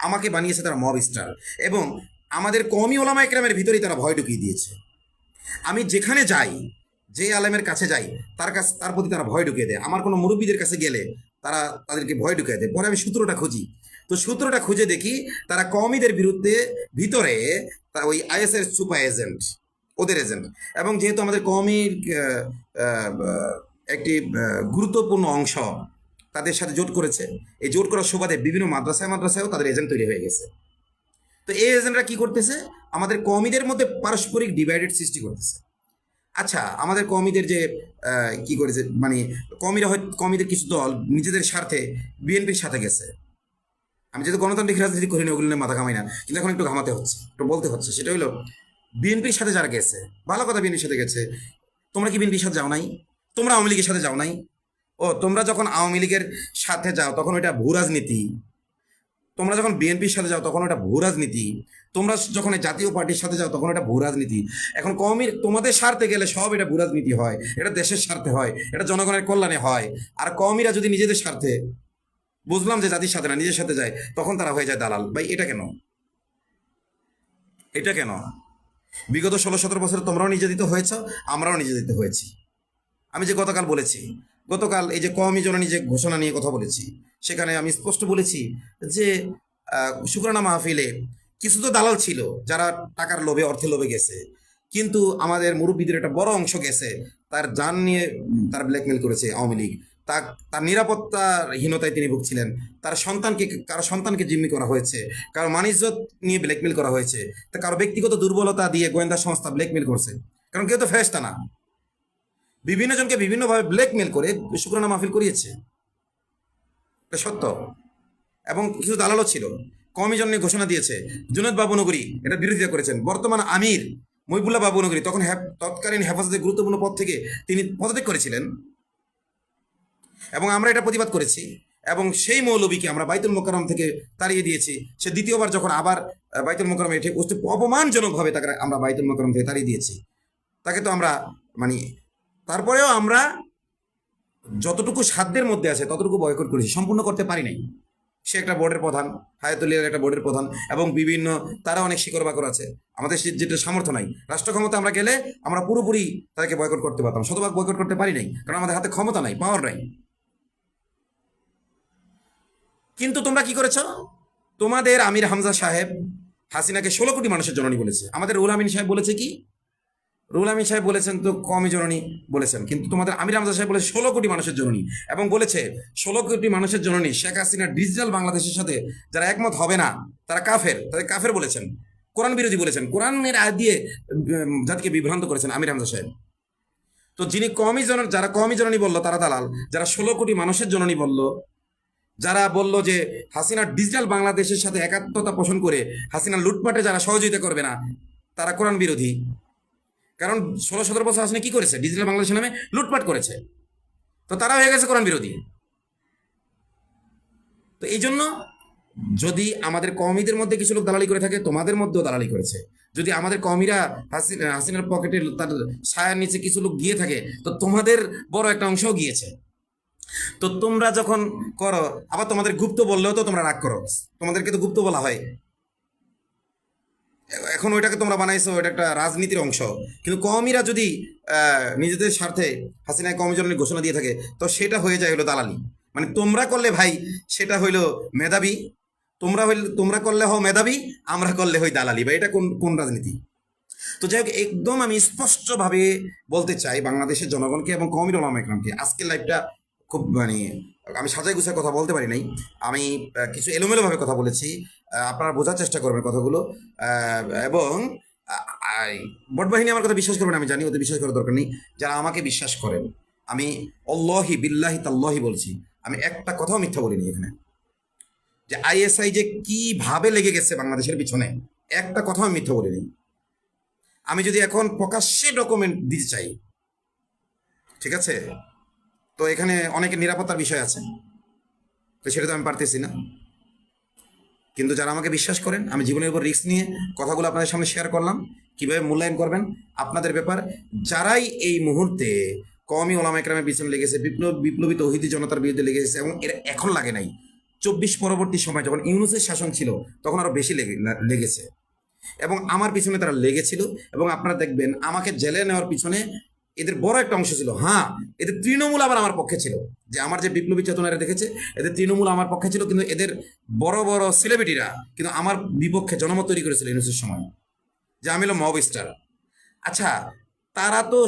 আমাকে বানিয়েছে তারা মব স্টার, এবং আমাদের কওমি ওলামা একরামের ভিতরেই তারা ভয় ঢুকিয়ে দিয়েছে। আমি যেখানে যাই, যে আলেমের কাছে যাই, তার প্রতি তারা ভয় ঢুকিয়ে দেয়। আমার কোনো মুরব্বীদের কাছে গেলে তারা তাদেরকে ভয় ঢুকিয়ে দেয়। পরে আমি সূত্রটা খুঁজি, তো সূত্রটা খুঁজে দেখি তারা কওমিদের বিরুদ্ধে ভিতরে ওই আইএসের সুপার এজেন্ট, ওদের এজেন্ট। এবং যেহেতু আমাদের কওমির একটি গুরুত্বপূর্ণ অংশ তাদের সাথে জোট করেছে, এই জোট করার সুবাদে বিভিন্ন মাদ্রাসায়ও তাদের এজেন্ট তৈরি হয়ে গেছে। তো এই এজেন্টরা কি করতেছে? আমাদের কওমিদের মধ্যে পারস্পরিক ডিভাইডেড সৃষ্টি করতেছে। আচ্ছা, আমাদের কওমিদের যে কি করেছে, মানে কওমিদের কিছু দল নিজেদের স্বার্থে বিএনপির সাথে গেছে। আমি যেহেতু গণতান্ত্রিক রাজনীতি করিনি, ওগুলো নিয়ে মাথা ঘামাই না, কিন্তু এখন একটু ঘামাতে হচ্ছে, একটু বলতে হচ্ছে। সেটা হলো বিএনপির সাথে যারা গেছে, ভালো কথা, বিএনপির সাথে গেছে। তোমরা কি বিএনপির সাথে যাও নাই? তোমরা আওয়ামী লীগের সাথে যাও নাই? ও, তোমরা যখন আওয়ামী লীগের সাথে যাও তখন ওইটা ভূ রাজনীতি। তোমরা যখন বিএনপির সাথে যাও তখন ওটা ভূ রাজনীতি। তোমরা যখন জাতীয় পার্টির সাথে যাও তখন এটা ভূ রাজনীতি। এখন কওমির তোমাদের স্বার্থে গেলে সব এটা ভূ রাজনীতি হয়, এটা দেশের স্বার্থে হয়, এটা জনগণের কল্যাণে হয়। আর কওমিরা যদি নিজেদের স্বার্থে, বুঝলাম যে জাতির সাথে না, নিজের সাথে যায়, তখন তারা হয়ে যায় দালাল। ভাই, এটা কেন? এটা কেন? বিগত 16-17 বছরে তোমরাও নির্যাতিত হয়েছ, আমরাও নির্যাতিত হয়েছি। আমি যে গতকাল বলেছি, গতকাল এই যে কওমি জননী যে ঘোষণা নিয়ে কথা বলেছি, সেখানে আমি স্পষ্ট বলেছি যে শুকরানা মাহফিলে কিছু তো দালাল ছিল যারা টাকার লোভে, অর্থের লোভে গেছে, কিন্তু আমাদের মুরব্বীদের একটা বড় অংশ গেছে তার জান নিয়ে তার ব্ল্যাকমেল করেছে আওয়ামী লীগ। তার নিরাপত্তাহীনতায় তিনি ভুগছিলেন। কারো সন্তানকে জিম্মি করা হয়েছে, কারো মানিজ্জত নিয়ে ব্ল্যাকমেল করা হয়েছে, তা কারো ব্যক্তিগত দুর্বলতা দিয়ে গোয়েন্দা সংস্থা ব্ল্যাকমেল করছে। কারণ কেউ তো ফেরেশতা না। বিভিন্ন জনকে বিভিন্নভাবে ব্ল্যাকমেল করে শুকরানা মাহফিল করিয়েছে, এটা সত্য। এবং কিছু দালালও ছিল। কওমি জন্য ঘোষণা দিয়েছে। জুনায়েদ বাবুনগরী এটা বিরোধিতা করেছেন। বর্তমান আমির মহিবুল্লাহ বাবুনগরী তৎকালীন হেফাজতের গুরুত্বপূর্ণ পদ থেকে তিনি পদত্যাগ করেছিলেন, এবং আমরা এটা প্রতিবাদ করেছি। এবং সেই মৌলবীকে আমরা বাইতুল মোকাররম থেকে তাড়িয়ে দিয়েছি। সে দ্বিতীয়বার যখন আবার বাইতুল মোকাররমে এসে অপমানজনকভাবে তাকে আমরা বাইতুল মোকাররম থেকে তাড়িয়ে দিয়েছি। তাকে তো আমরা, মানে তারপরেও আমরা যতটুকু সাধ্যের মধ্যে আছে ততটুকু বয়কট করেছি, সম্পূর্ণ করতে পারি নাই। সে একটা বোর্ডের প্রধান, হায়াতুল্লাহর একটা বোর্ডের প্রধান, এবং বিভিন্ন তারা অনেক শিকড় বাকর আছে। আমাদের যেটা সামর্থ্য নাই, রাষ্ট্র ক্ষমতা আমরা গেলে আমরা পুরোপুরি তাদেরকে বয়কট করতে পারতাম, শতভাগ বয়কট করতে পারি নাই, কারণ আমাদের হাতে ক্ষমতা নাই, পাওয়ার নাই। কিন্তু তোমরা কি করেছ? তোমাদের আমির হামজা সাহেব হাসিনাকে 16 কোটি মানুষের জননী বলেছে। আমাদের রুহুল আমিন সাহেব বলেছে কি? রুহুল আমিন সাহেব বলেছেন তো কমই জননী বলেছেন, কিন্তু তোমাদের আমির হামজা সাহেব বলে 16 কোটি মানুষের জননী, এবং বলেছে 16 কোটি মানুষের জননী শেখ হাসিনা ডিজিটাল বাংলাদেশের সাথে যারা একমত হবে না তারা কাফের, তাদের কাফের বলেছেন, কোরআন বিরোধী বলেছেন, কোরআনের আয়াত দিয়ে জাতিকে বিভ্রান্ত করেছেন আমির হামজা সাহেব। তো যিনি যারা কমই জননী বললো তারা দালাল, যারা 16 কোটি মানুষের জননী বললো, যারা বলল যে হাসিনা ডিজিটাল বাংলাদেশের সাথে একাত্মতা পোষণ করে হাসিনা লুটপাটে যারা সহযোগিতা করবে না তারা কোরআন বিরোধী। কারণ 16-17 বছর হাসিনা কি করেছে? ডিজিটাল বাংলাদেশের নামে লুটপাট করেছে, তো তারা হয়ে গেছে কোরআন বিরোধী। তো এই জন্য যদি আমাদের কওমিদের মধ্যে কিছু লোক দালালি করে থাকে, তোমাদের মধ্যেও দালালি করেছে। যদি আমাদের কওমিরা হাসিনার পকেটে তার ছায়ার নিচে কিছু লোক গিয়ে থাকে, তো তোমাদের বড় একটা অংশও গিয়েছে। তো তোমরা যখন করো, আবার তোমাদের গুপ্ত বললেও তো তোমরা রাগ করো, তোমাদেরকে তো গুপ্ত বলা হয়। এখন ওইটাকে তোমরা বানাইছো ওইটা একটা রাজনীতির অংশ, কিন্তু কওমিরা যদি নিজেদের স্বার্থে হাসিনায় কওমি জননী ঘোষণা দিয়ে থাকে, তো সেটা হয়ে যায় হলো দালালি। মানে তোমরা করলে ভাই সেটা হইলো মেধাবী, তোমরা করলে হও মেধাবী, আমরা করলে হই দালালি। বা এটা কোন কোন রাজনীতি? তো যাই হোক, একদম আমি স্পষ্টভাবে বলতে চাই বাংলাদেশের জনগণকে এবং কওমির ওলামা ইকরামকে, আজকের লাইভটা খুব মানে আমি সাজাই গুছায় কথা বলতে পারি নাই, আমি কিছু এলোমেলোভাবে কথা বলেছি, আপনারা বোঝার চেষ্টা করবেন কথাগুলো। এবং বটবাহিনী আমার কথা বিশ্বাস করবেন, আমি জানি ওদের বিশ্বাস করার দরকার নেই। যারা আমাকে বিশ্বাস করেন, আমি অল্লাহি বিল্লাহি তাল্লাহি বলছি, আমি একটা কথাও মিথ্যা বলিনি এখানে। যে আইএসআই যে কিভাবে লেগে গেছে বাংলাদেশের পিছনে, একটা কথাও আমি মিথ্যা বলিনি। আমি যদি এখন প্রকাশ্যে ডকুমেন্ট দিতে চাই, ঠিক আছে, তো এখানে অনেকের নিরাপত্তার বিষয় আছে, তো সেটা তো আমি পারতেছি না। কিন্তু যারা আমাকে বিশ্বাস করেন, আমি জীবনের উপর রিস্ক নিয়ে কথাগুলো আপনাদের সামনে শেয়ার করলাম, কিভাবে মূল্যায়ন করবেন আপনাদের ব্যাপার। যারাই এই মুহূর্তে কওমি ওলামা ইকরামের পিছনে লেগেছে, বিপ্লবী তৌহিদি জনতার বিরুদ্ধে লেগেছে, এবং এরা এখন লাগে নাই, 24 পরবর্তী সময় যখন ইউনূসের শাসন ছিল তখন আরো বেশি লেগেছে, এবং আমার পিছনে তারা লেগেছিল। এবং আপনারা দেখবেন আমাকে জেলে নেওয়ার পিছনে এদের বড় একটা অংশ ছিল। হ্যাঁ, এদের তৃণমূল আবার আমার পক্ষে ছিল, যে আমার যে বিপ্লবী চেতনারা দেখেছে এদের তৃণমূল আমার পক্ষে ছিল, কিন্তু এদের বড় বড় সেলিব্রিটিরা কিন্তু আমার বিপক্ষে জনমত তৈরি করেছিল ইউনূসের সময়, যে আমি হলো মব স্টার। আচ্ছা, তারা তো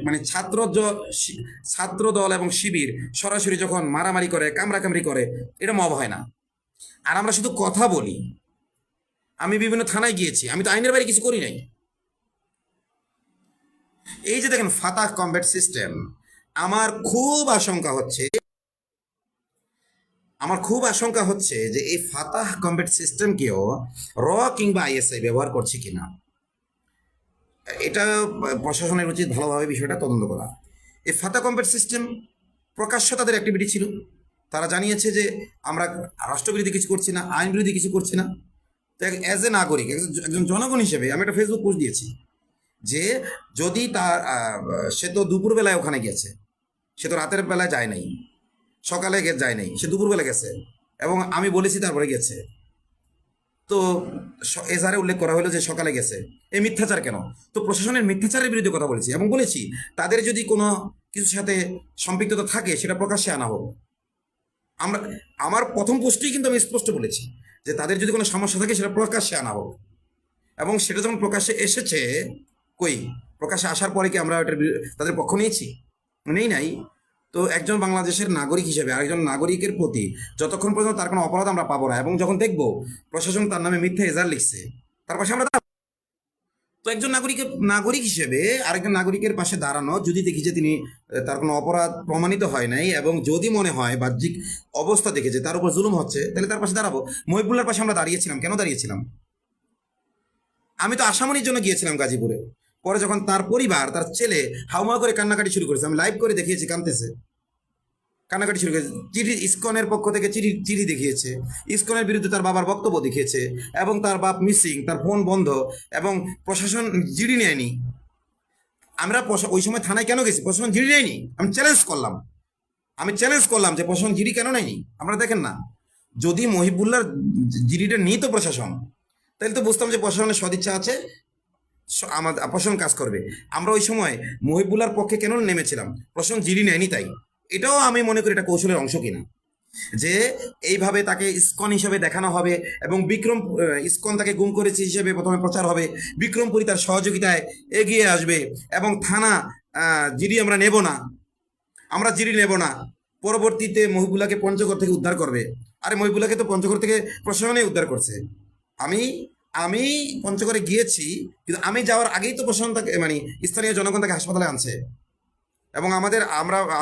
মানে ছাত্র দল এবং শিবির সরাসরি যখন মারামারি করে কামড়াকামড়ি করে, এটা মব হয় না। আর আমরা শুধু কথা বলি। আমি বিভিন্ন থানায় গিয়েছি, আমি তো আইনের বাইরে কিছু করি নাই। এই যে দেখেন ফাতাহ কমব্যাট সিস্টেম, আমার খুব আশঙ্কা হচ্ছে যে এই ফাতাহ কমব্যাট সিস্টেমকেও র কিংবা আইএসআই ব্যবহার করছে কিনা। এটা প্রশাসনের উচিত ভালোভাবে বিষয়টা তদন্ত করা। এই ফাতাহ কমব্যাট সিস্টেম প্রকাশ্য তাদের অ্যাক্টিভিটি ছিল, তারা জানিয়েছে যে আমরা রাষ্ট্রবিরোধী কিছু করছি না, আইন বিরোধী কিছু করছি না। তো অ্যাজ এ নাগরিক, একজন জনগণ হিসেবে আমি একটা ফেসবুক পোস্ট দিয়েছি যে যদি সে তো দুপুরবেলায় ওখানে গেছে, সে তো রাতের বেলায় যায় নাই, সকালে যায় নাই, সে দুপুরবেলা গেছে, এবং আমি বলেছি তারপরে গেছে। তো এজারে উল্লেখ করা হলো যে সকালে গেছে, এই মিথ্যাচার কেন? তো প্রশাসনের মিথ্যাচারের বিরুদ্ধে কথা বলেছি, এবং বলেছি তাদের যদি কোনো কিছুর সাথে সম্পৃক্ততা থাকে সেটা প্রকাশ্যে আনা হোক। আমার প্রথম পোস্টেই কিন্তু আমি স্পষ্ট বলেছি যে তাদের যদি কোনো সমস্যা থাকে সেটা প্রকাশ্যে আনা হোক। এবং সেটা যখন প্রকাশ্যে এসেছে, প্রকাশ্যে আসার পরে কি আমরা তাদের পক্ষ নিয়েছি? নেই নাই। তো একজন বাংলাদেশের নাগরিক হিসেবে আরেকজন নাগরিকের প্রতি যতক্ষণ পর্যন্ত তার কোনো অপরাধ আমরা পাবো না, এবং যখন দেখবো প্রশাসন তার নামে মিথ্যা এজাহার লিখছে, তার পাশে আমরা তো একজন নাগরিক হিসেবে আরেকজন নাগরিকের পাশে দাঁড়ানো, যদি দেখি যে তিনি তার কোনো অপরাধ প্রমাণিত হয় নাই, এবং যদি মনে হয় বাহ্যিক অবস্থা দেখে যে তার উপর জুলুম হচ্ছে, তাহলে তার পাশে দাঁড়াবো। মহিবুল্লার পাশে আমরা দাঁড়িয়েছিলাম, কেন দাঁড়িয়েছিলাম? আমি তো আসামনির জন্য গিয়েছিলাম গাজীপুরে, পরে যখন তার পরিবার, তার ছেলে হাউমা করে কান্নাকাটি শুরু করেছে, আমি লাইভ করে দেখিয়েছি, কাঁদতেছে, কান্নাকাটি শুরু করেছে। চিঠি ইসকনের পক্ষ থেকে চিঠি দেখিয়েছে, ইসকনের বিরুদ্ধে তার বাবার বক্তব্য দেখিয়েছে, এবং তার বাপ মিসিং, তার ফোন বন্ধ, এবং প্রশাসন জিডি নেয়নি। আমরা ওই সময় থানায় কেন গেছি? প্রশাসন জিডি নেয়নি। আমি চ্যালেঞ্জ করলাম যে প্রশাসন জিডি কেন নেয়নি? আপনারা দেখেন না, যদি মহিবুল্লার জিডিটা নিত প্রশাসন, তাহলে তো বুঝতাম যে প্রশাসনের সদিচ্ছা আছে, আমাদের প্রশাসন কাজ করবে। আমরা ওই সময় মহিবুল্লার পক্ষে কেন নেমেছিলাম? প্রশাসন জিডি নেয়নি, তাই এটাও আমি মনে করি এটা কৌশলের অংশ কিনা। যে এইভাবে তাকে ইসকন হিসেবে দেখানো হবে এবং ইসকন তাকে গুম করেছে হিসেবে প্রথমে প্রচার হবে, বিক্রমপুরী তার সহযোগিতায় এগিয়ে আসবে এবং থানা জিডি আমরা নেব না, আমরা জিডি নেব না, পরবর্তীতে মহিবুল্লাহকে পঞ্চগড় থেকে উদ্ধার করবে। আরে মহিবুল্লাহকে তো পঞ্চগড় থেকে প্রশাসনে উদ্ধার করছে। আমি আমি পঞ্চগড়ে গিয়েছি, কিন্তু আমি যাওয়ার আগেই তো প্রশাসন তাকে মানে স্থানীয় জনগণ তাকে হাসপাতালে আনছে এবং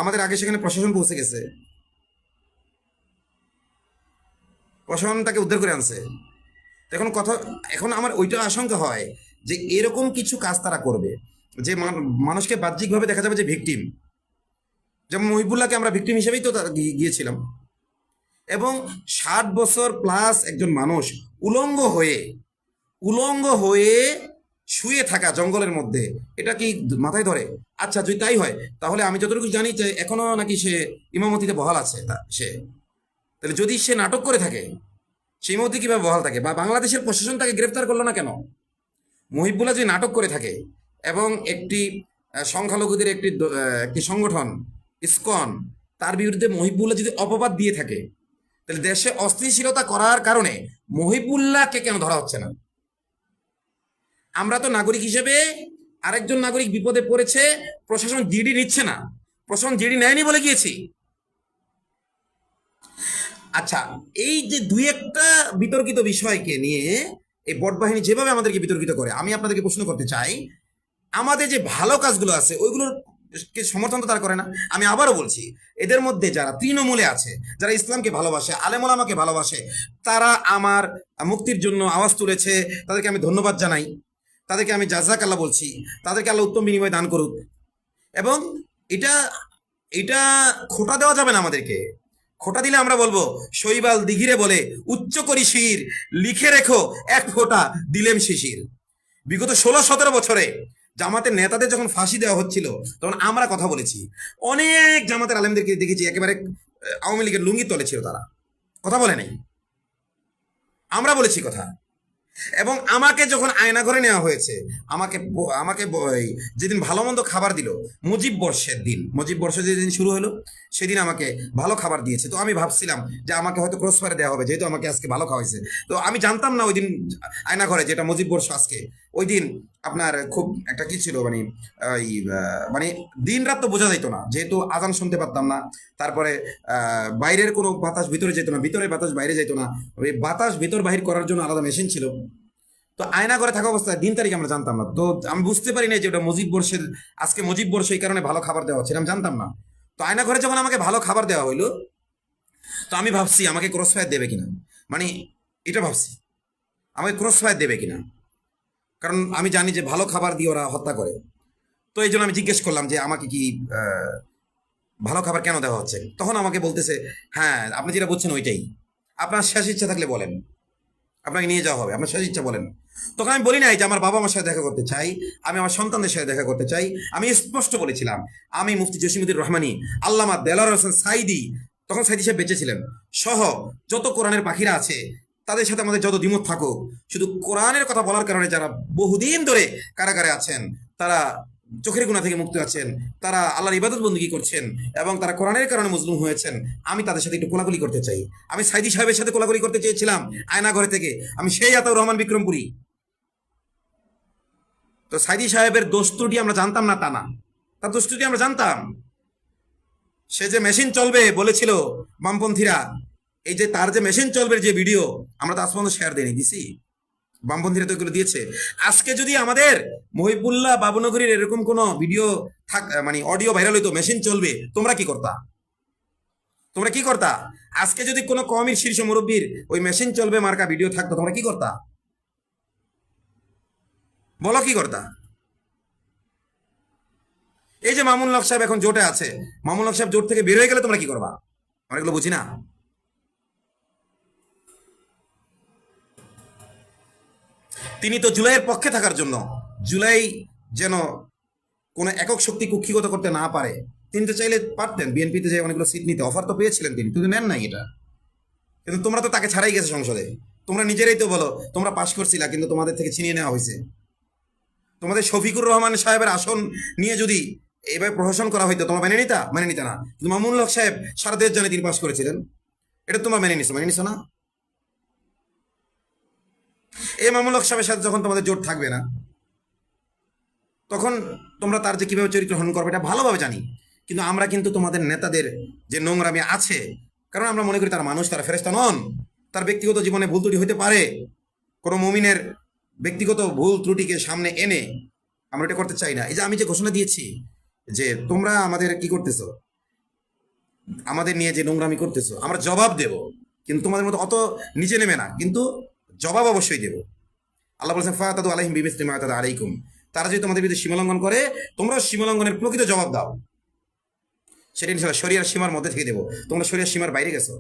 আমাদের আগে সেখানে প্রশাসন পৌঁছে গেছে, প্রশাসন তাকে উদ্ধার করে আনছে। তো এখন আমার ওইটা আশঙ্কা হয় যে এরকম কিছু কাজ তারা করবে যে মানুষকে বাহ্যিকভাবে দেখা যাবে যে ভিকটিম, যেমন মহিবুল্লাহকে আমরা ভিকটিম হিসেবেই তো গিয়েছিলাম। এবং 60 বছর প্লাস একজন মানুষ উলঙ্গ হয়ে শুয়ে থাকা জঙ্গলের মধ্যে, এটা কি মাথায় ধরে? আচ্ছা যদি তাই হয়, তাহলে আমি যতটুকু জানি যে এখনো নাকি সে ইমামতিতে বহাল আছে। তাহলে যদি সে নাটক করে থাকে, সেই ইমামতি কিভাবে বহাল থাকে? বা বাংলাদেশের প্রশাসন তাকে গ্রেফতার করলো না কেন? মহিবুল্লাহ যদি নাটক করে থাকে এবং একটি সংখ্যালঘুদের একটি সংগঠন ইসকন তার বিরুদ্ধে মহিবুল্লাহ যদি অপবাদ দিয়ে থাকে, তাহলে দেশে অস্থিতিশীলতা করার কারণে মহিবুল্লাহকে কেন ধরা হচ্ছে না? আমরা তো নাগরিক হিসেবে আরেকজন নাগরিক বিপদে পড়েছে, প্রশাসন জিডি নিচ্ছে না, প্রশাসন জিডি নেয়নি বলে গিয়েছি। আচ্ছা, এই যে দুই একটা বিতর্কিত বিষয়কে নিয়ে এই বট বাহিনী যেভাবে আমাদেরকে বিতর্কিত করে, আমি আপনাদেরকে প্রশ্ন করতে চাই, আমাদের যে ভালো কাজগুলো আছে ওইগুলোর সমর্থন তো তারা করে না। আমি আবারও বলছি, এদের মধ্যে যারা তৃণমূলে আছে, যারা ইসলামকে ভালোবাসে, আলেম ওলামাকে ভালোবাসে, তারা আমার মুক্তির জন্য আওয়াজ তুলেছে, তাদেরকে আমি ধন্যবাদ জানাই, তাদেরকে আমি জাযাক আল্লাহ বলছি, তাদেরকে আল্লাহ উত্তম বিনিময় দান করুক। এবং এটা এটা খোটা দেওয়া যাবে না আমাদেরকে। খোটা দিলে আমরা বলবো শৈবাল দিঘিরে বলে উচ্চ করি শির, লিখে রেখো এক ফোঁটা দিলেম শিশির। বিগত 16-17 বছরে জামাতের নেতাদের যখন ফাঁসি দেওয়া হচ্ছিল তখন আমরা কথা বলেছি, অনেক জামাতের আলেমদেরকে দেখেছি একেবারে আওয়ামী লীগের লুঙ্গির তলে ছিল, তারা কথা বলে নাই, আমরা বলেছি কথা। এবং আমাকে যখন আয়না ঘরে নেওয়া হয়েছে, আমাকে আমাকে যেদিন ভালো মন্দ খাবার দিল, মুজিব বর্ষ যেদিন শুরু হলো সেদিন আমাকে ভালো খাবার দিয়েছে। তো আমি ভাবছিলাম যে আমাকে হয়তো ক্রস ফায়ারে দেওয়া হবে, যেহেতু আমাকে আজকে ভালো খাওয়াইছে। তো আমি জানতাম না ওই দিন আয়না ঘরে, যেটা মুজিব বর্ষ আজকে, ওই দিন আপনার খুব একটা কি ছিল মানে দিন রাত তো বোঝা যাইতো না, যেহেতু আজান শুনতে পারতাম না। তারপরে বাইরের কোনো বাতাস ভিতরে যেত না, ভিতরের বাতাস বাইরে যেত না, ওই বাতাস ভিতর বাহির করার জন্য আলাদা মেশিন ছিল। তো আয়না ঘরে থাকা অবস্থায় দিন তারিখ আমরা জানতাম না, তো আমি বুঝতে পারি না যে ওটা মুজিব বর্ষের, আজকে মুজিব বর্ষ, এই কারণে ভালো খাবার দেওয়া হচ্ছে, আমি জানতাম না। তো আয়না ঘরে যখন আমাকে ভালো খাবার দেওয়া হইলো, তো আমি ভাবছি আমাকে ক্রস ফায়ার দেবে কিনা, মানে এটা ভাবছি আমাকে ক্রস ফায়ার দেবে কিনা, কারণ আমি জানি যে ভালো খাবার দিয়ে ওরা হত্যা করে। তো এই জন্য আমি জিজ্ঞেস করলাম যে আমাকে কি ভালো খাবার কেন দেওয়া হচ্ছে? তখন আমাকে বলতেছে, হ্যাঁ আপনি যেটা বলছেন ওইটাই, আপনার শেষ ইচ্ছা থাকলে বলেন, আপনাকে নিয়ে যাওয়া হবে, আপনার শেষ ইচ্ছা বলেন। তখন আমি বলি নাই যে আমার বাবা আমার সাথে দেখা করতে চাই, আমি আমার সন্তানদের সাথে দেখা করতে চাই। আমি স্পষ্ট বলেছিলাম আমি মুফতি জসিমউদ্দিন রহমানী, আল্লামা দেলাওয়ার হোসেন সাইদি, তখন সাইদি সাহেব বেঁচে ছিলেন, সহ যত কোরআনের পাখিরা আছে তাদের সাথে আমাদের যত দ্বিমত থাকুক, শুধু কোরআনের কথা বলার কারণে যারা বহুদিন ধরে কারাগারে আছেন, তারা চোখের গুণা থেকে মুক্ত আছেন, তারা আল্লাহর ইবাদত বন্দী করছেন এবং তারা কোরআনের কারণে মজলুম হয়েছেন, আমি তাদের সাথে একটু কোলাকুলি করতে চাই। আমি সাইদি সাহেবের সাথে কোলাকুলি করতে চেয়েছিলাম আয়না ঘরে থেকে, আমি সেই আতাউর রহমান বিক্রমপুরী। তো সাইদি সাহেবের দোষ ত্রুটি আমরা জানতাম না তা না, তার দোষ ত্রুটি আমরা জানতাম। সে যে মেশিন চলবে বলেছিল বামপন্থীরা, এই যে তার যে মেশিন চলবে যে ভিডিও, আমরা তো আজ পর্যন্ত শেয়ার দিছি, বামপন্থীরা তো এগুলো দিয়েছে। আজকে যদি আমাদের মহিবুল্লাহ বাবুনগরীর এরকম কোন ভিডিও মানে অডিও ভাইরাল হইতো মেশিন চলবে, তোমরা কি করতা? আজকে যদি কোনো কওমির শীর্ষ মুরব্বীর ওই মেশিন চলবে মার্কা ভিডিও থাকতো, তোমরা কি করতা? বলো কি করতা? এই যে মামুনুল হক সাহেব এখন জোটে আছে, মামুনুল হক সাহেব জোট থেকে বের হয়ে গেলে তোমরা কি করবা? আমরা এগুলো বুঝি না। তিনি তো জুলাইয়ের পক্ষে থাকার জন্য, জুলাই যেন কোনো একক শক্তি কুক্ষিগত করতে না পারে, তিনি তো চাইলে পারতেন বিএনপিতে যে অনেকগুলো সিট নিতে, অফার তো পেয়েছিলেন তিনি, কিন্তু নেন নাই এটা। কিন্তু তোমরা তো তাকে ছাড়াই গেছে সংসদে, তোমরা নিজেরাই তো বলো তোমরা পাশ করছিলা, কিন্তু তোমাদের থেকে ছিনিয়ে নেওয়া হয়েছে। তোমাদের শফিকুর রহমান সাহেবের আসন নিয়ে যদি এভাবে প্রহসন করা হইতো তোমরা মেনে নিতা না। কিন্তু মামুনুল হক সাহেব সারা দেশ জানে তিনি পাশ করেছিলেন, এটা তোমরা মেনে নিছো না? এই মামুল হক সাহেবের সাথে যখন তোমাদের জোট থাকবে না, তখন তোমরা তার যে কিভাবে চরিত্র হরণ করবে এটা ভালোভাবে জানি। কিন্তু আমরা কিন্তু তোমাদের নেতাদের যে নোংরামি আছে, কারণ আমরা মনে করি তারা মানুষ, তারা ফেরেশতা নন, তার ব্যক্তিগত জীবনে ভুল ত্রুটি হতে পারে। কোনো মুমিনের ব্যক্তিগত ভুল ত্রুটিকে সামনে এনে আমরা এটা করতে চাই না। এই যে আমি যে ঘোষণা দিয়েছি যে তোমরা আমাদের কি করতেছো, আমাদের নিয়ে যে নোংরামি করতেছো, আমরা জবাব দেব, কিন্তু তোমাদের মতো অত নিচে নেমে না, কিন্তু জবাব অবশ্যই দেব। আল্লাহ বলেছেন ফাতাদু আলাইহিম বিমিসলি মা আতাদা আলাইকুম, তারা যদি তোমাদের বিরুদ্ধে সীমালঙ্ঘন করে তোমরা সীমালঙ্ঘনের প্রকৃত জবাব দাও। সেটা ইনশাআল্লাহ শরিয়ার সীমার মধ্যে থেকে দেবো। তোমরা শরিয়ার সীমার বাইরে গেছো।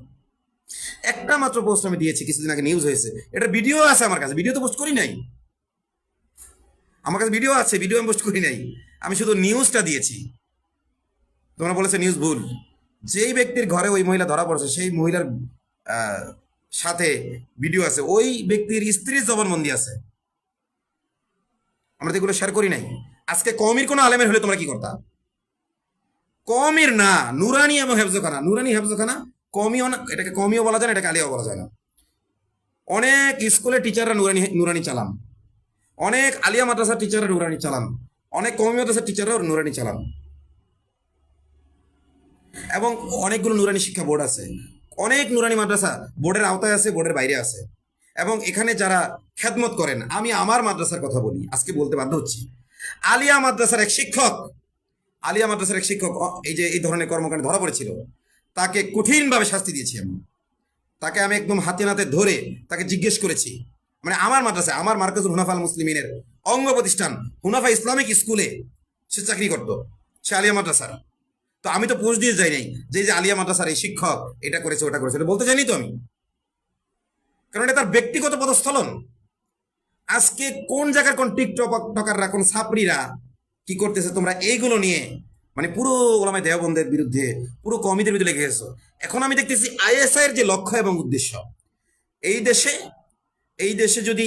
একটা মাত্র পোস্ট আমি দিয়েছি কিছুদিন আগে, নিউজ হয়েছে, এটা ভিডিও আছে আমার কাছে, ভিডিও তো পোস্ট করি নাই, আমার কাছে ভিডিও আছে, ভিডিও আমি পোস্ট করি নাই, আমি শুধু নিউজটা দিয়েছি। তোমরা বলেছে নিউজ ভুল। যেই ব্যক্তির ঘরে ওই মহিলা ধরা পড়েছে সেই মহিলার সাথে ভিডিও আছে, ওই ব্যক্তির স্ত্রীর জবানবন্দি আছে, আমরা তো এগুলো শেয়ার করি নাই। আজকে কওমির কোনো আলেমের হলে তোমরা কি করতা? কওমির না, নুরানি এবং হেফজখানা, নুরানি হেফজখানা কওমিও না, এটাকে কওমিও বলা যায় না, এটাকে আলিয়াও বলা যায় না। অনেক স্কুলের টিচাররা নুরানি চালান, অনেক আলিয়া মাদ্রাসার টিচাররা নুরানি চালান, অনেক কওমি মাদ্রাসার টিচাররাও নুরানি চালান, এবং অনেকগুলো নুরানি শিক্ষা বোর্ড আছে, অনেক নুরানি মাদ্রাসা বোর্ডের আওতায় আছে, বোর্ডের বাইরে আছে। এবং এখানে যারা খেদমত করেন, আমি আমার মাদ্রাসার কথা বলি, আজকে বলতে বাধ্য হচ্ছি, আলিয়া মাদ্রাসার এক শিক্ষক, আলিয়া মাদ্রাসার এক শিক্ষক এই যে এই ধরনের কর্মকাণ্ডে ধরা পড়েছিল, তাকে কঠিনভাবে শাস্তি দিয়েছি আমি। তাকে আমি একদম হাতে নাতে ধরে তাকে জিজ্ঞেস করেছি, মানে আমার মাদ্রাসায়, আমার মার্কাজুল হুনাফা আল মুসলিমিনের অঙ্গ প্রতিষ্ঠান হুনাফা ইসলামিক স্কুলে সে চাকরি করতো, সে আলিয়া মাদ্রাসার। তো আমি তো পোস্ট দিয়ে যাই নাই যে এই যে আলিয়া মাদ্রাসার এই শিক্ষক এটা করেছে ওটা করেছে, এটা বলতে জানি তো আমি, কারণ এটা তার ব্যক্তিগত পদস্থলন। আজকে কোন জায়গার কোন টিকটকাররা, কোন ছাপড়িরা কি করতেছে তোমরা এইগুলো নিয়ে, মানে পুরো ওলামায়ে দেওবন্দের বিরুদ্ধে, পুরো কওমিদের বিরুদ্ধে লেগে গেছো। এখন আমি দেখতেছি আইএসআই এর যে লক্ষ্য এবং উদ্দেশ্য, এই দেশে যদি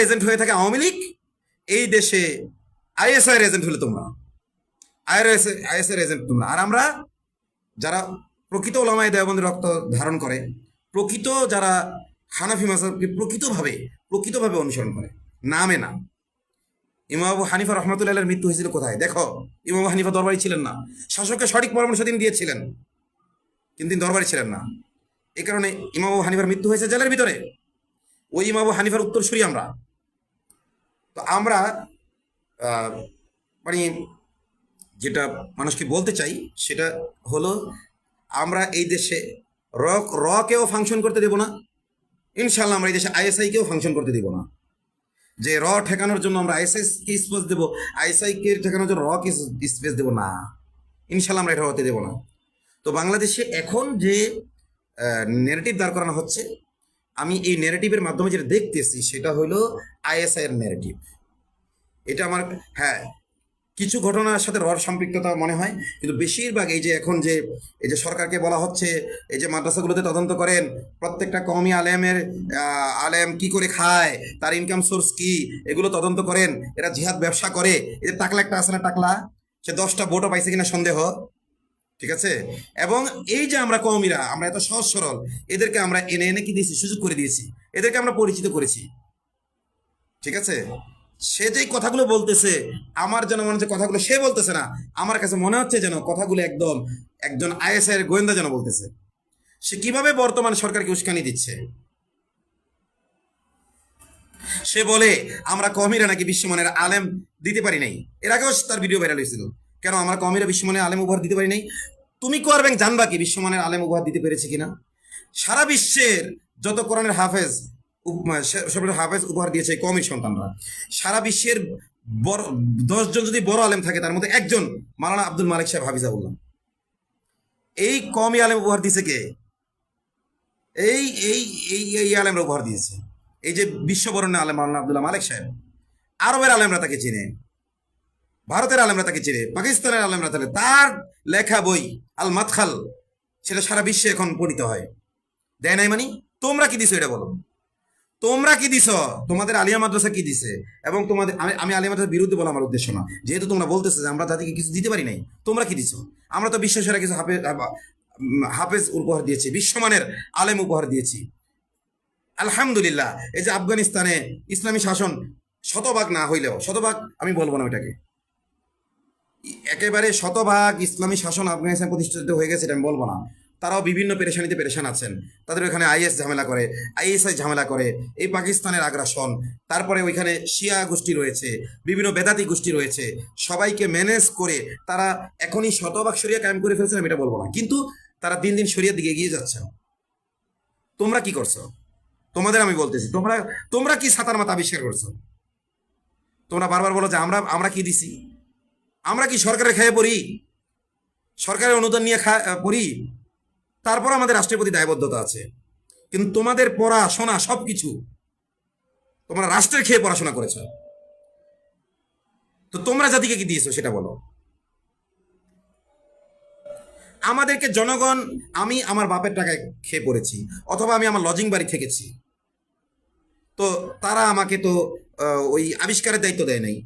এজেন্ট হয়ে থাকে আওয়ামী লীগ, এই দেশে আইএসআই এর এজেন্ট হলে তোমরা, আইএসআই এর এজেন্ট তোমরা। আর আমরা যারা প্রকৃত ওলামায়ে দেওবন্দের রক্ত ধারণ করে, প্রকৃত যারা হানাফি মাযহাবকে প্রকৃতভাবে অনুসরণ করে, নামে না। ইমাম আবু হানিফা রহমতুল্লাহের মৃত্যু হয়েছিল কোথায়? দেখো, ইমাম আবু হানিফা দরবারি ছিলেন না, শাসককে সঠিক পরামর্শ দিন দিয়েছিলেন, কিন্তু তিনি দরবারি ছিলেন না। এই কারণে ইমাম আবু হানিফার মৃত্যু হয়েছে জেলের ভিতরে। ওই ইমাম আবু হানিফার উত্তরসূরি আমরা। তো আমরা মানে যেটা মানুষকে বলতে চাই সেটা হলো, আমরা এই দেশে কেও ফাংশন করতে দেব না, ইনশাল্লাহ আমরা এই দেশে আইএসআই কেও ফাংশন করতে দেব না। যে ঠেকানোর জন্য আমরা আইএসআই কে স্পেস দেবো, আইএসআই কে ঠেকানোর জন্য কে স্পেস দেবো না, ইনশাল্লাহ আমরা এটা হতে দেবো না। তো বাংলাদেশে এখন যে ন্যারেটিভ দাঁড় করানো হচ্ছে, আমি এই ন্যারেটিভের মাধ্যমে যেটা দেখতেছি সেটা হলো আইএসআই এর ন্যারেটিভ। এটা আমার, হ্যাঁ, কিছু ঘটনার সাথে সম্পৃক্ততা মনে হয়, কিন্তু বেশিরভাগ এই যে এখন যে এই যে সরকারকে বলা হচ্ছে এই যে মাদ্রাসাগুলোতে তদন্ত করেন, প্রত্যেকটা কওমি আলেম কি করে খায়, তার ইনকাম সোর্স কি, এগুলো তদন্ত করেন। এরা জিহাদ ব্যবসা করে। এই যে টাকলা একটা আছে না, টাকলা, সে 10টা ভোটও পাইছে কিনা সন্দেহ, ঠিক আছে। এবং এই যে আমরা কওমিরা, আমরা এত সহজ সরল, এদেরকে আমরা এনে এনে কি দিয়েছি, সুযোগ করে দিয়েছি, এদেরকে আমরা পরিচিত করেছি, ঠিক আছে। সে যেই কথাগুলো বলতেছে, আমার যেন মনে হচ্ছে কথাগুলো সে বলতেছে না, আমার কাছে মনে হচ্ছে যেন কথাগুলো একদম একজন আইএসআই এর গোয়েন্দা যেন বলতেছে। সে কিভাবে বর্তমান সরকারকে উস্কানি দিচ্ছে। সে বলে আমরা কওমিরা নাকি বিশ্বমানের আলেম দিতে পারি নাই। এর আগেও তার ভিডিও ভাইরাল হয়েছিল, কেন আমরা কওমিরা বিশ্বমানের আলেম উপহার দিতে পারি নাই। তুমি করবেন জানবা কি বিশ্বমানের আলেম উপহার দিতে পেরেছে কিনা? সারা বিশ্বের যত কোরআনের হাফেজ উপহার দিয়েছে কওমির সন্তানরা। সারা বিশ্বের 10 জন যদি বড় আলেম থাকে, তার মধ্যে একজন মাওলানা আব্দুল মালিক সাহেব হাফিজাহুল্লাহ। এই কওমি আলেম উপহার দিয়েছে কে? এই এই এই আলেমরা উপহার দিয়েছে। এই যে বিশ্ববরণ্য আলেম মাওলানা আব্দুল্লাহ মালিক সাহেব, আরবের আলেমরা তাকে চিনে, ভারতের আলেমরা তাকে চিনে, পাকিস্তানের আলেমরা তাহলে তার লেখা বই আল মাদখাল সেটা সারা বিশ্বে এখন পড়িত হয়। দেয় নাই মানে তোমরা কি দিছো এটা বলো? তোমরা কি দিছ? তোমাদের আলিয়া মাদ্রাসা কি দিছে? এবং তোমাদের, আমি আলিয়া মাদ্রাসার বিরুদ্ধে বলা আমার উদ্দেশ্য না, যেহেতু তোমরা বলতেছো যে আমরা তাদেরকে কিছু দিতে পারি নাই, তোমরা কি দিছো? আমরা তো বিশ্ব সেরা কিছু হাফেজ উপহার দিয়েছি, বিশ্বমানের আলেম উপহার দিয়েছি। আলহামদুলিল্লাহ, এই যে আফগানিস্তানে ইসলামী শাসন শতভাগ না হইলেও, শতভাগ আমি বলবো না ওইটাকে, একেবারে শতভাগ ইসলামী শাসন আফগানিস্তান প্রতিষ্ঠিত হয়ে গেছে এটা আমি বলবো না। তারাও বিভিন্ন পেরেশানিতে পেরেশান আছেন। তাদের ওইখানে আইএস ঝামেলা করে, আইএসআই ঝামেলা করে, এই পাকিস্তানের আগ্রাসন, তারপরে ওইখানে শিয়া গোষ্ঠী রয়েছে, বিভিন্ন বেদাতি গোষ্ঠী রয়েছে, সবাইকে ম্যানেজ করে তারা এখনই শতভাগ শরিয়া কায়েম করে ফেলছেন আমি এটা বলবো না, কিন্তু তারা দিন দিন শরিয়ার দিকে এগিয়ে যাচ্ছে। তোমরা কি করছো? তোমাদের আমি বলতেছি, তোমরা তোমরা কি সাতার মাথা আবিষ্কার করছো? তোমরা বারবার বলো যে আমরা আমরা কি দিছি, আমরা কি সরকারের খেয়ে পড়ি, সরকারের অনুদান নিয়ে পড়ি, তারপর আমাদের রাষ্ট্রের প্রতি দায়বদ্ধতা আছে। কিন্তু তোমাদের পড়াশোনা সবকিছু তোমরা রাষ্ট্রের খেয়ে পড়াশোনা করেছ। তো তোমরা জাতিকে কি দিয়েছো সেটা বলো। আমাদেরকে জনগণ, আমি আমার বাপের টাকায় খেয়ে পড়েছি, অথবা আমি আমার লজিং বাড়ি থেকেছি, তো তারা আমাকে তো ওই আবিষ্কারের দায়িত্ব দেয় নাই,